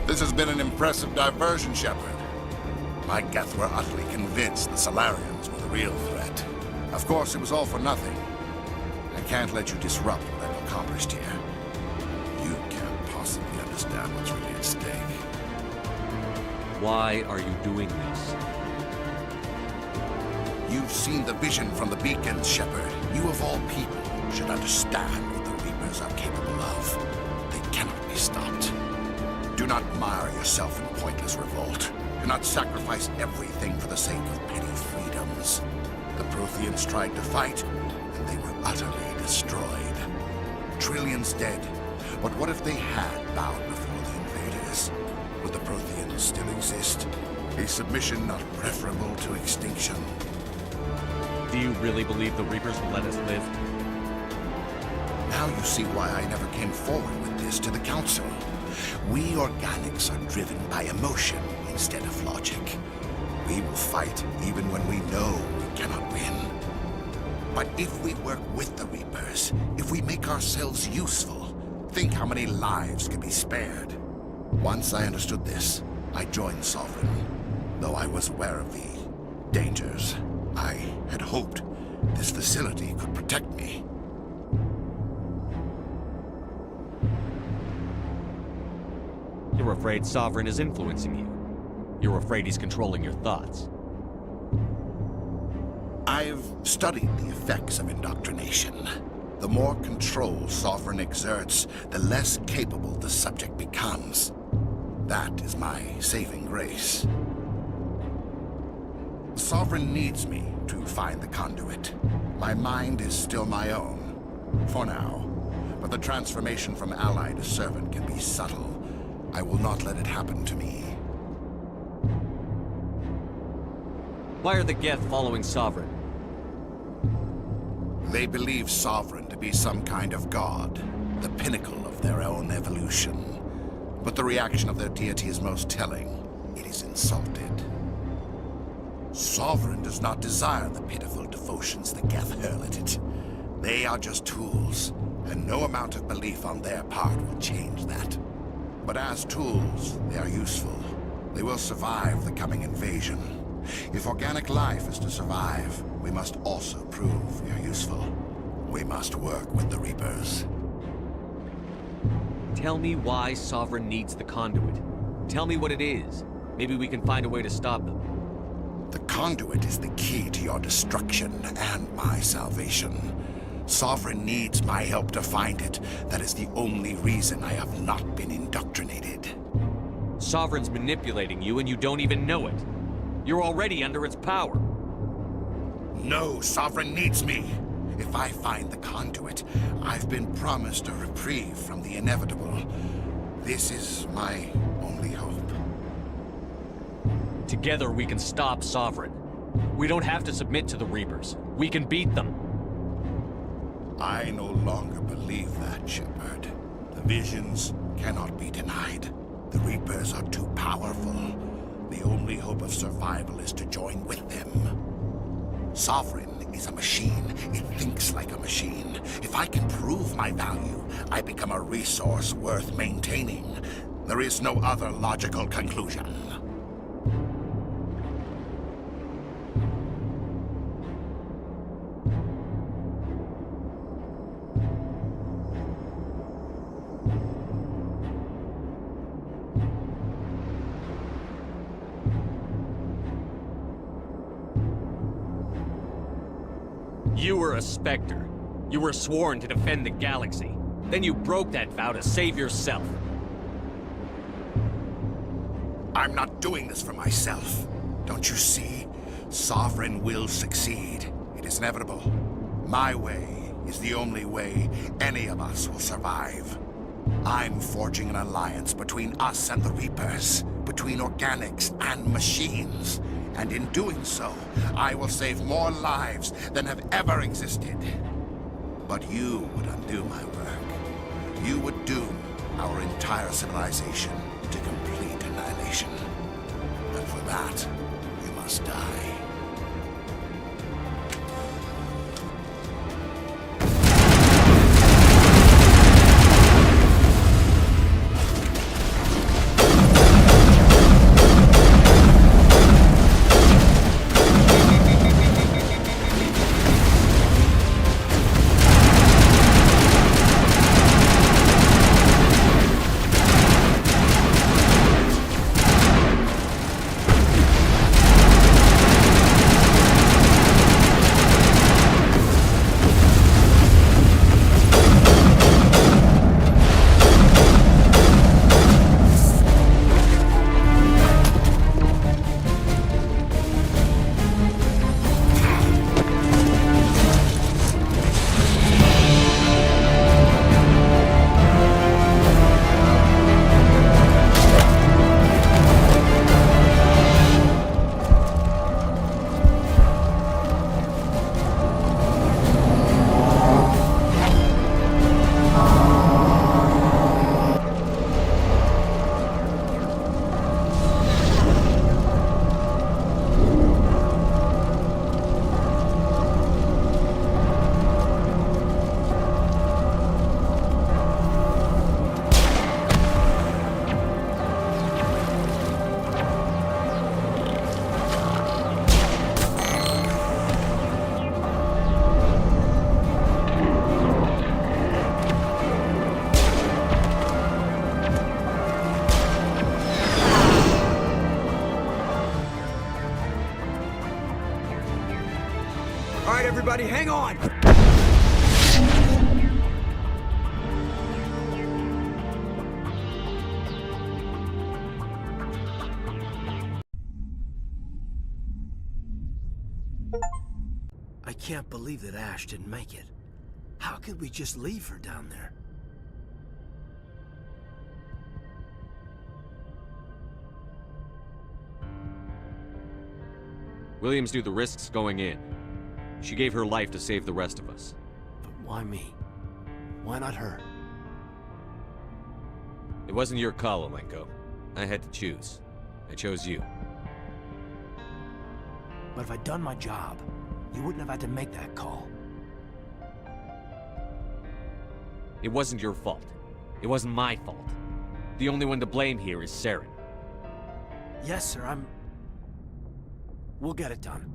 This has been an impressive diversion, Shepard. My Geth were utterly convinced the Salarians were the real threat. Of course, it was all for nothing. I can't let you disrupt what I've accomplished here. You can't possibly understand what's really at stake. Why are you doing this? You've seen the vision from the beacons, Shepard. You of all people should understand what the Reapers are capable of. They cannot be stopped. Do not mire yourself in pointless revolt. Do not sacrifice everything for the sake of petty freedoms. The Protheans tried to fight, and they were utterly destroyed. Trillions dead. But what if they had bowed before the invaders? Would the Protheans still exist? A submission not preferable to extinction. Do you really believe the Reapers will let us live? Now you see why I never came forward with this to the Council. We organics are driven by emotion instead of logic. We will fight even when we know we cannot win. But if we work with the Reapers, if we make ourselves useful, think how many lives can be spared. Once I understood this, I joined Sovereign, though I was aware of the dangers. I had hoped this facility could protect me. You're afraid Sovereign is influencing you. You're afraid he's controlling your thoughts. I've studied the effects of indoctrination. The more control Sovereign exerts, the less capable the subject becomes. That is my saving grace. The Sovereign needs me to find the conduit. My mind is still my own, for now. But the transformation from ally to servant can be subtle. I will not let it happen to me. Why are the Geth following Sovereign? They believe Sovereign to be some kind of god, the pinnacle of their own evolution. But the reaction of their deity is most telling. It is insulted. Sovereign does not desire the pitiful devotions the Geth hurl at it. They are just tools, and no amount of belief on their part will change that. But as tools, they are useful. They will survive the coming invasion. If organic life is to survive, we must also prove we are useful. We must work with the Reapers. Tell me why Sovereign needs the conduit. Tell me what it is. Maybe we can find a way to stop them. The conduit is the key to your destruction and my salvation. Sovereign needs my help to find it. That is the only reason I have not been indoctrinated. Sovereign's manipulating you and you don't even know it. You're already under its power. No, Sovereign needs me. If I find the conduit, I've been promised a reprieve from the inevitable. This is my only hope. Together we can stop Sovereign. We don't have to submit to the Reapers. We can beat them. I no longer believe that, Shepard. The visions cannot be denied. The Reapers are too powerful. The only hope of survival is to join with them. Sovereign is a machine. It thinks like a machine. If I can prove my value, I become a resource worth maintaining. There is no other logical conclusion. You were a Spectre. You were sworn to defend the galaxy. Then you broke that vow to save yourself. I'm not doing this for myself. Don't you see? Sovereign will succeed. It is inevitable. My way is the only way any of us will survive. I'm forging an alliance between us and the Reapers, between organics and machines. And in doing so, I will save more lives than have ever existed. But you would undo my work. You would doom our entire civilization to complete annihilation. And for that, you must die. All right, everybody, hang on! I can't believe that Ash didn't make it. How could we just leave her down there? Williams knew the risks going in. She gave her life to save the rest of us. But why me? Why not her? It wasn't your call, Alenko. I had to choose. I chose you. But if I'd done my job, you wouldn't have had to make that call. It wasn't your fault. It wasn't my fault. The only one to blame here is Saren. Yes, sir, We'll get it done.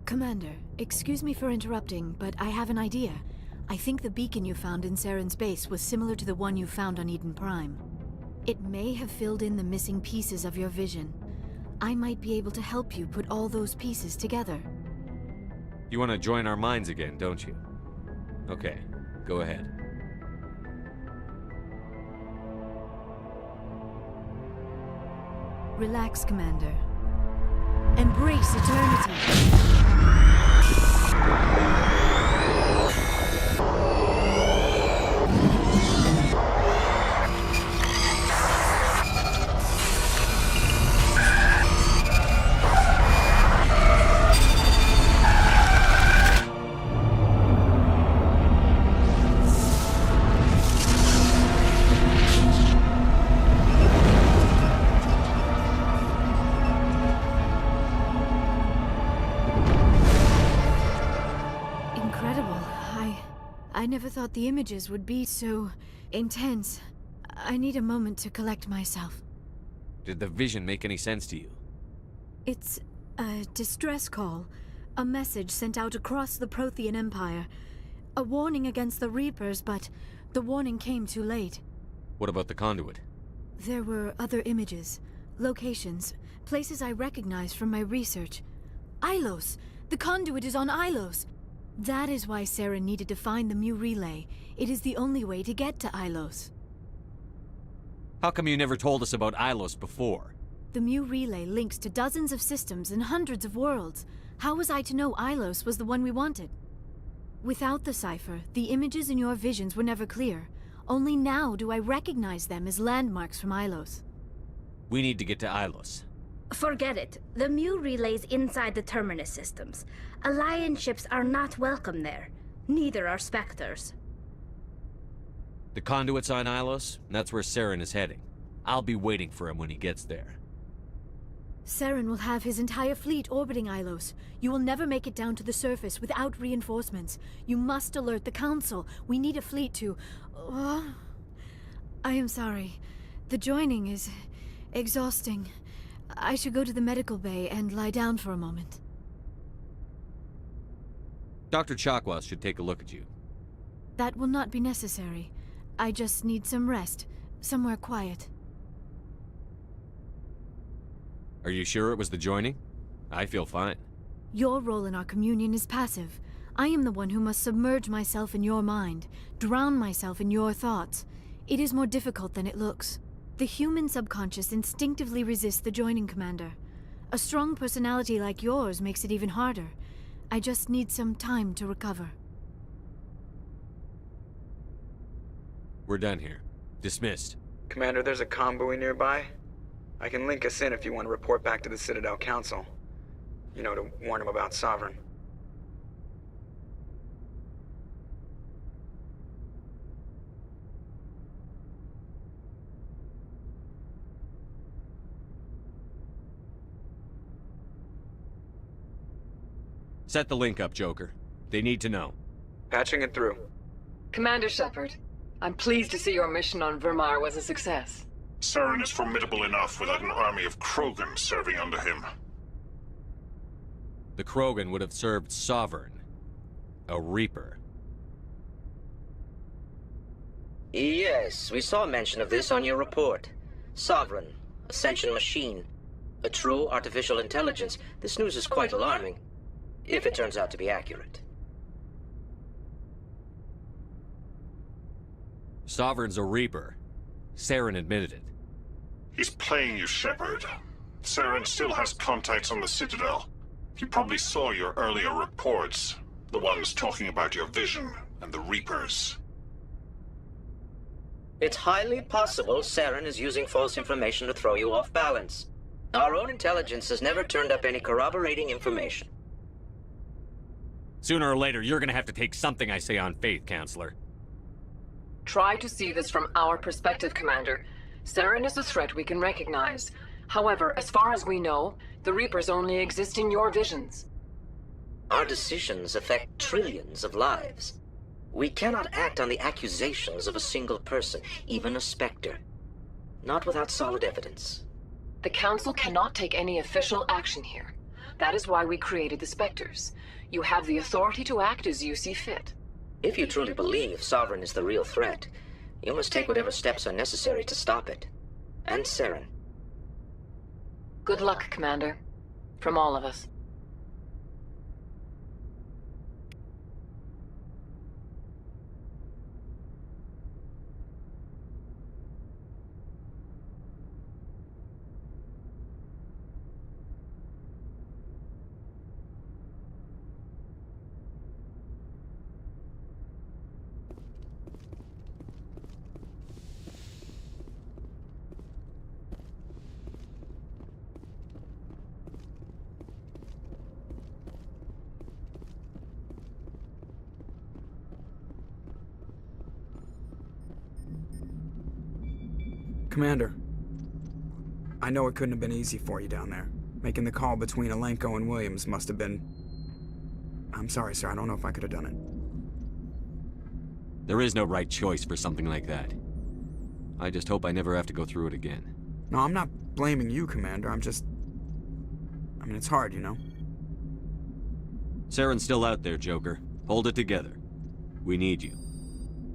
Commander, excuse me for interrupting, but I have an idea. I think the beacon you found in Saren's base was similar to the one you found on Eden Prime. It may have filled in the missing pieces of your vision. I might be able to help you put all those pieces together. You want to join our minds again, don't you? Okay, go ahead. Relax, Commander. Embrace eternity. I never thought the images would be so intense. I need a moment to collect myself. Did the vision make any sense to you? It's a distress call. A message sent out across the Prothean Empire. A warning against the Reapers, but the warning came too late. What about the conduit? There were other images, locations, places I recognized from my research. Ilos! The conduit is on Ilos! That is why Saren needed to find the Mu relay. It is the only way to get to Ilos. How come you never told us about Ilos before? The Mu relay links to dozens of systems and hundreds of worlds. How was I to know Ilos was the one we wanted? Without the cipher, the images in your visions were never clear. Only now do I recognize them as landmarks from Ilos. We need to get to Ilos. Forget it. The Mu relay's inside the Terminus systems. Alliance ships are not welcome there. Neither are Spectres. The conduit's on Ilos, and that's where Saren is heading. I'll be waiting for him when he gets there. Saren will have his entire fleet orbiting Ilos. You will never make it down to the surface without reinforcements. You must alert the Council. We need a fleet to... I am sorry. The joining is exhausting. I should go to the medical bay and lie down for a moment. Dr. Chakwas should take a look at you. That will not be necessary. I just need some rest. Somewhere quiet. Are you sure it was the joining? I feel fine. Your role in our communion is passive. I am the one who must submerge myself in your mind, drown myself in your thoughts. It is more difficult than it looks. The human subconscious instinctively resists the joining, Commander. A strong personality like yours makes it even harder. I just need some time to recover. We're done here. Dismissed. Commander, there's a comm buoy nearby. I can link us in if you want to report back to the Citadel Council. You know, to warn them about Sovereign. Set the link up, Joker. They need to know. Patching it through. Commander Shepard, I'm pleased to see your mission on Vermar was a success. Saren is formidable enough without an army of Krogan serving under him. The Krogan would have served Sovereign. A Reaper. Yes, we saw mention of this on your report. Sovereign, Ascension machine, a true artificial intelligence. This news is quite alarming, if it turns out to be accurate. Sovereign's a Reaper. Saren admitted it. He's playing you, Shepard. Saren still has contacts on the Citadel. You probably saw your earlier reports, the ones talking about your vision and the Reapers. It's highly possible Saren is using false information to throw you off balance. Our own intelligence has never turned up any corroborating information. Sooner or later, you're gonna have to take something I say on faith, Counselor. Try to see this from our perspective, Commander. Saren is a threat we can recognize. However, as far as we know, the Reapers only exist in your visions. Our decisions affect trillions of lives. We cannot act on the accusations of a single person, even a Spectre. Not without solid evidence. The Council cannot take any official action here. That is why we created the Spectres. You have the authority to act as you see fit. If you truly believe Sovereign is the real threat, you must take whatever steps are necessary to stop it. And Saren. Good luck, Commander. From all of us. Commander, I know it couldn't have been easy for you down there. Making the call between Alenko and Williams must have been... I'm sorry, sir. I don't know if I could have done it. There is no right choice for something like that. I just hope I never have to go through it again. No, I'm not blaming you, Commander. I'm just... I mean, it's hard, you know? Saren's still out there, Joker. Hold it together. We need you.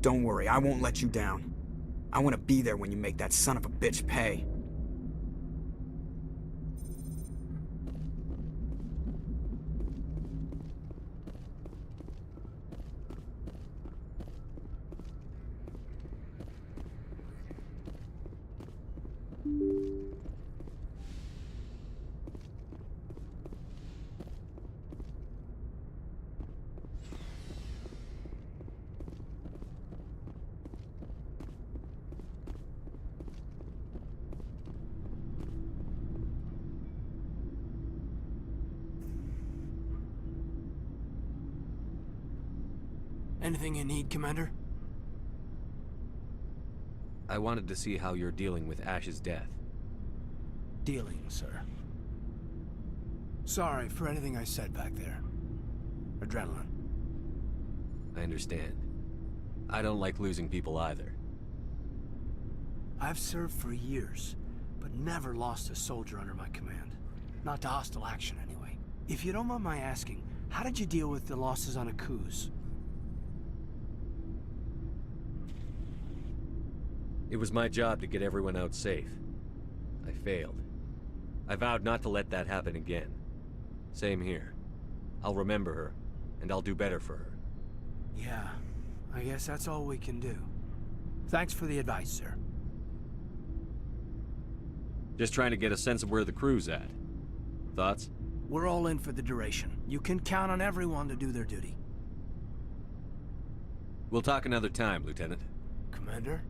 Don't worry, I won't let you down. I want to be there when you make that son of a bitch pay. Anything you need, Commander? I wanted to see how you're dealing with Ash's death. Dealing, sir. Sorry for anything I said back there. Adrenaline. I understand. I don't like losing people either. I've served for years, but never lost a soldier under my command. Not to hostile action, anyway. If you don't mind my asking, how did you deal with the losses on Akuz? It was my job to get everyone out safe. I failed. I vowed not to let that happen again. Same here. I'll remember her, and I'll do better for her. Yeah, I guess that's all we can do. Thanks for the advice, sir. Just trying to get a sense of where the crew's at. Thoughts? We're all in for the duration. You can count on everyone to do their duty. We'll talk another time, Lieutenant. Commander?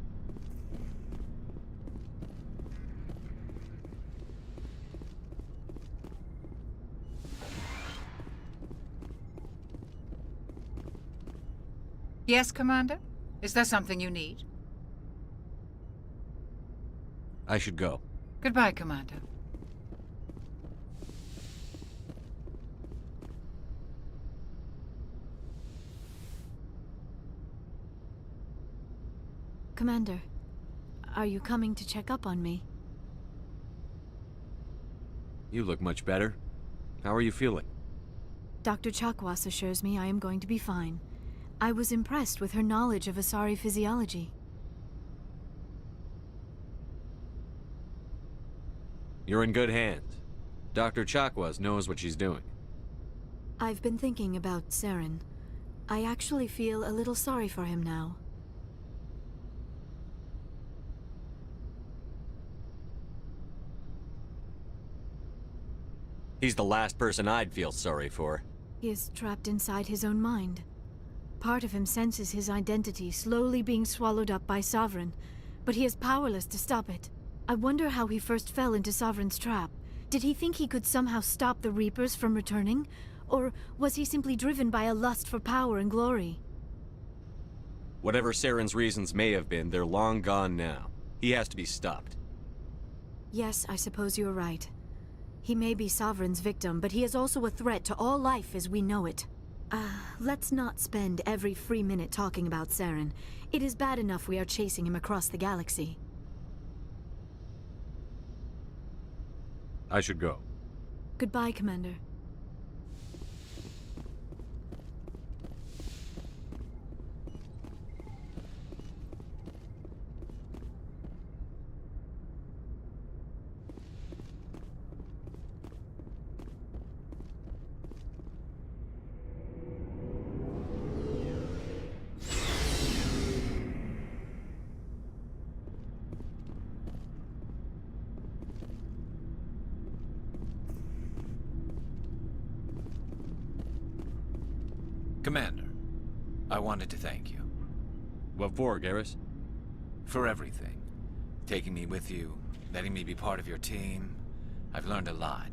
Yes, Commander? Is there something you need? I should go. Goodbye, Commander. Commander, are you coming to check up on me? You look much better. How are you feeling? Dr. Chakwas assures me I am going to be fine. I was impressed with her knowledge of Asari physiology. You're in good hands. Dr. Chakwas knows what she's doing. I've been thinking about Saren. I actually feel a little sorry for him now. He's the last person I'd feel sorry for. He is trapped inside his own mind. Part of him senses his identity slowly being swallowed up by Sovereign, but he is powerless to stop it. I wonder how he first fell into Sovereign's trap. Did he think he could somehow stop the Reapers from returning? Or was he simply driven by a lust for power and glory? Whatever Saren's reasons may have been, they're long gone now. He has to be stopped. Yes, I suppose you're right. He may be Sovereign's victim, but he is also a threat to all life as we know it. Let's not spend every free minute talking about Saren. It is bad enough we are chasing him across the galaxy. I should go. Goodbye, Commander. Commander, I wanted to thank you. What for, Garrus? For everything. Taking me with you, letting me be part of your team. I've learned a lot.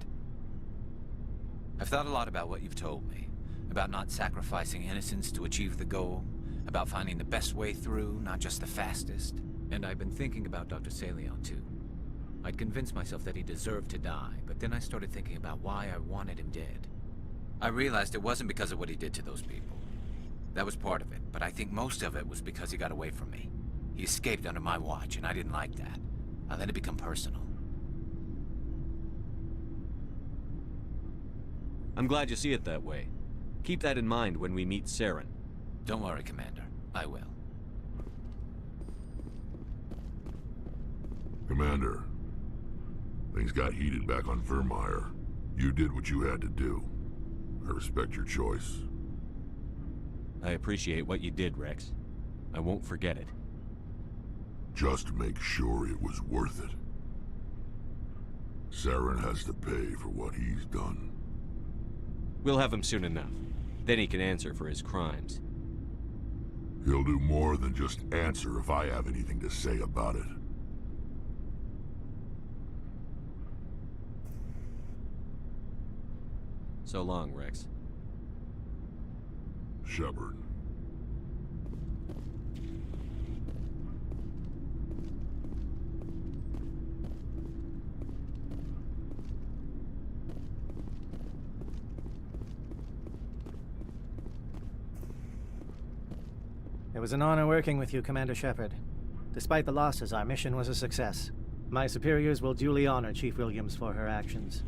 I've thought a lot about what you've told me. About not sacrificing innocence to achieve the goal. About finding the best way through, not just the fastest. And I've been thinking about Dr. Saleon, too. I'd convinced myself that he deserved to die, but then I started thinking about why I wanted him dead. I realized it wasn't because of what he did to those people. That was part of it, but I think most of it was because he got away from me. He escaped under my watch, and I didn't like that. I let it become personal. I'm glad you see it that way. Keep that in mind when we meet Saren. Don't worry, Commander. I will. Commander, things got heated back on Vermeer. You did what you had to do. I respect your choice. I appreciate what you did, Rex. I won't forget it. Just make sure it was worth it. Saren has to pay for what he's done. We'll have him soon enough. Then he can answer for his crimes. He'll do more than just answer if I have anything to say about it. So long, Rex. Shepard. It was an honor working with you, Commander Shepard. Despite the losses, our mission was a success. My superiors will duly honor Chief Williams for her actions.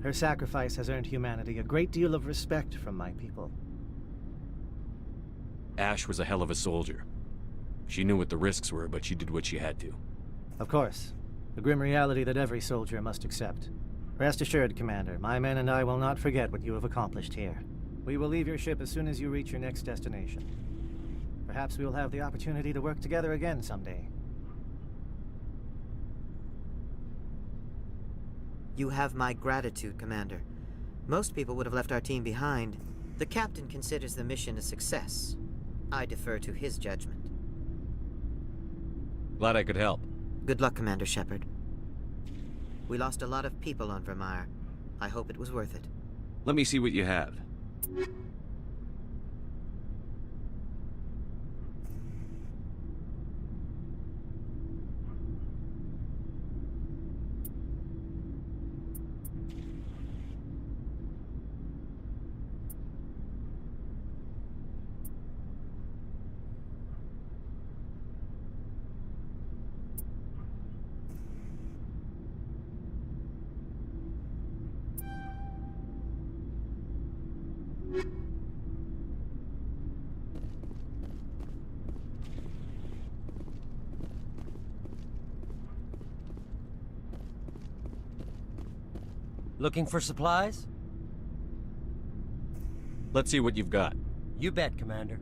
Her sacrifice has earned humanity a great deal of respect from my people. Ash was a hell of a soldier. She knew what the risks were, but she did what she had to. Of course. The grim reality that every soldier must accept. Rest assured, Commander, my men and I will not forget what you have accomplished here. We will leave your ship as soon as you reach your next destination. Perhaps we will have the opportunity to work together again someday. You have my gratitude, Commander. Most people would have left our team behind. The captain considers the mission a success. I defer to his judgment. Glad I could help. Good luck, Commander Shepard. We lost a lot of people on Vermeer. I hope it was worth it. Let me see what you have. Looking for supplies? Let's see what you've got. You bet, Commander.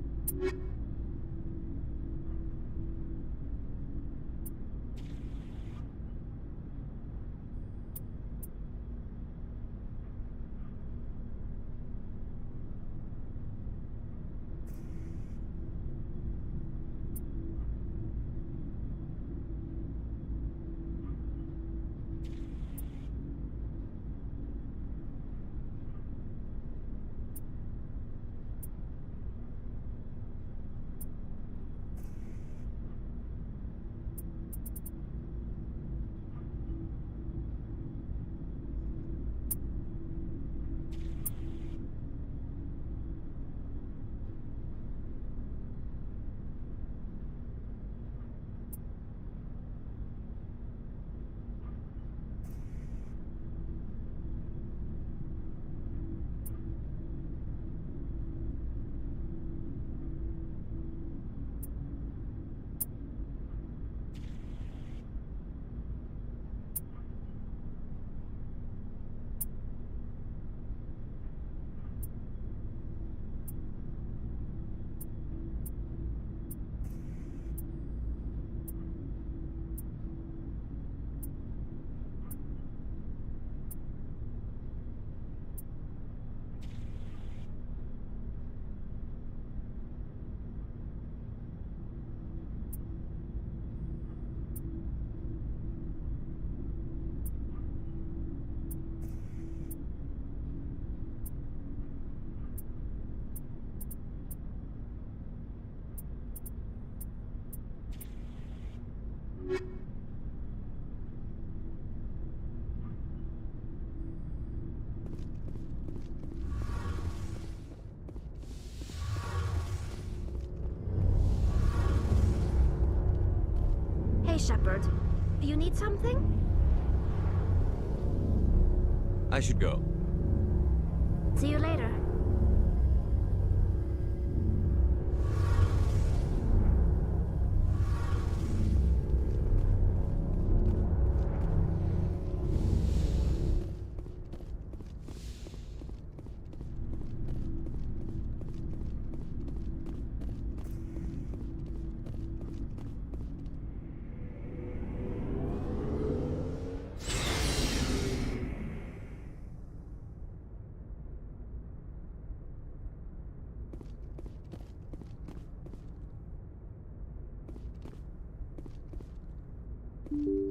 Shepard. You need something? I should go. See you later. You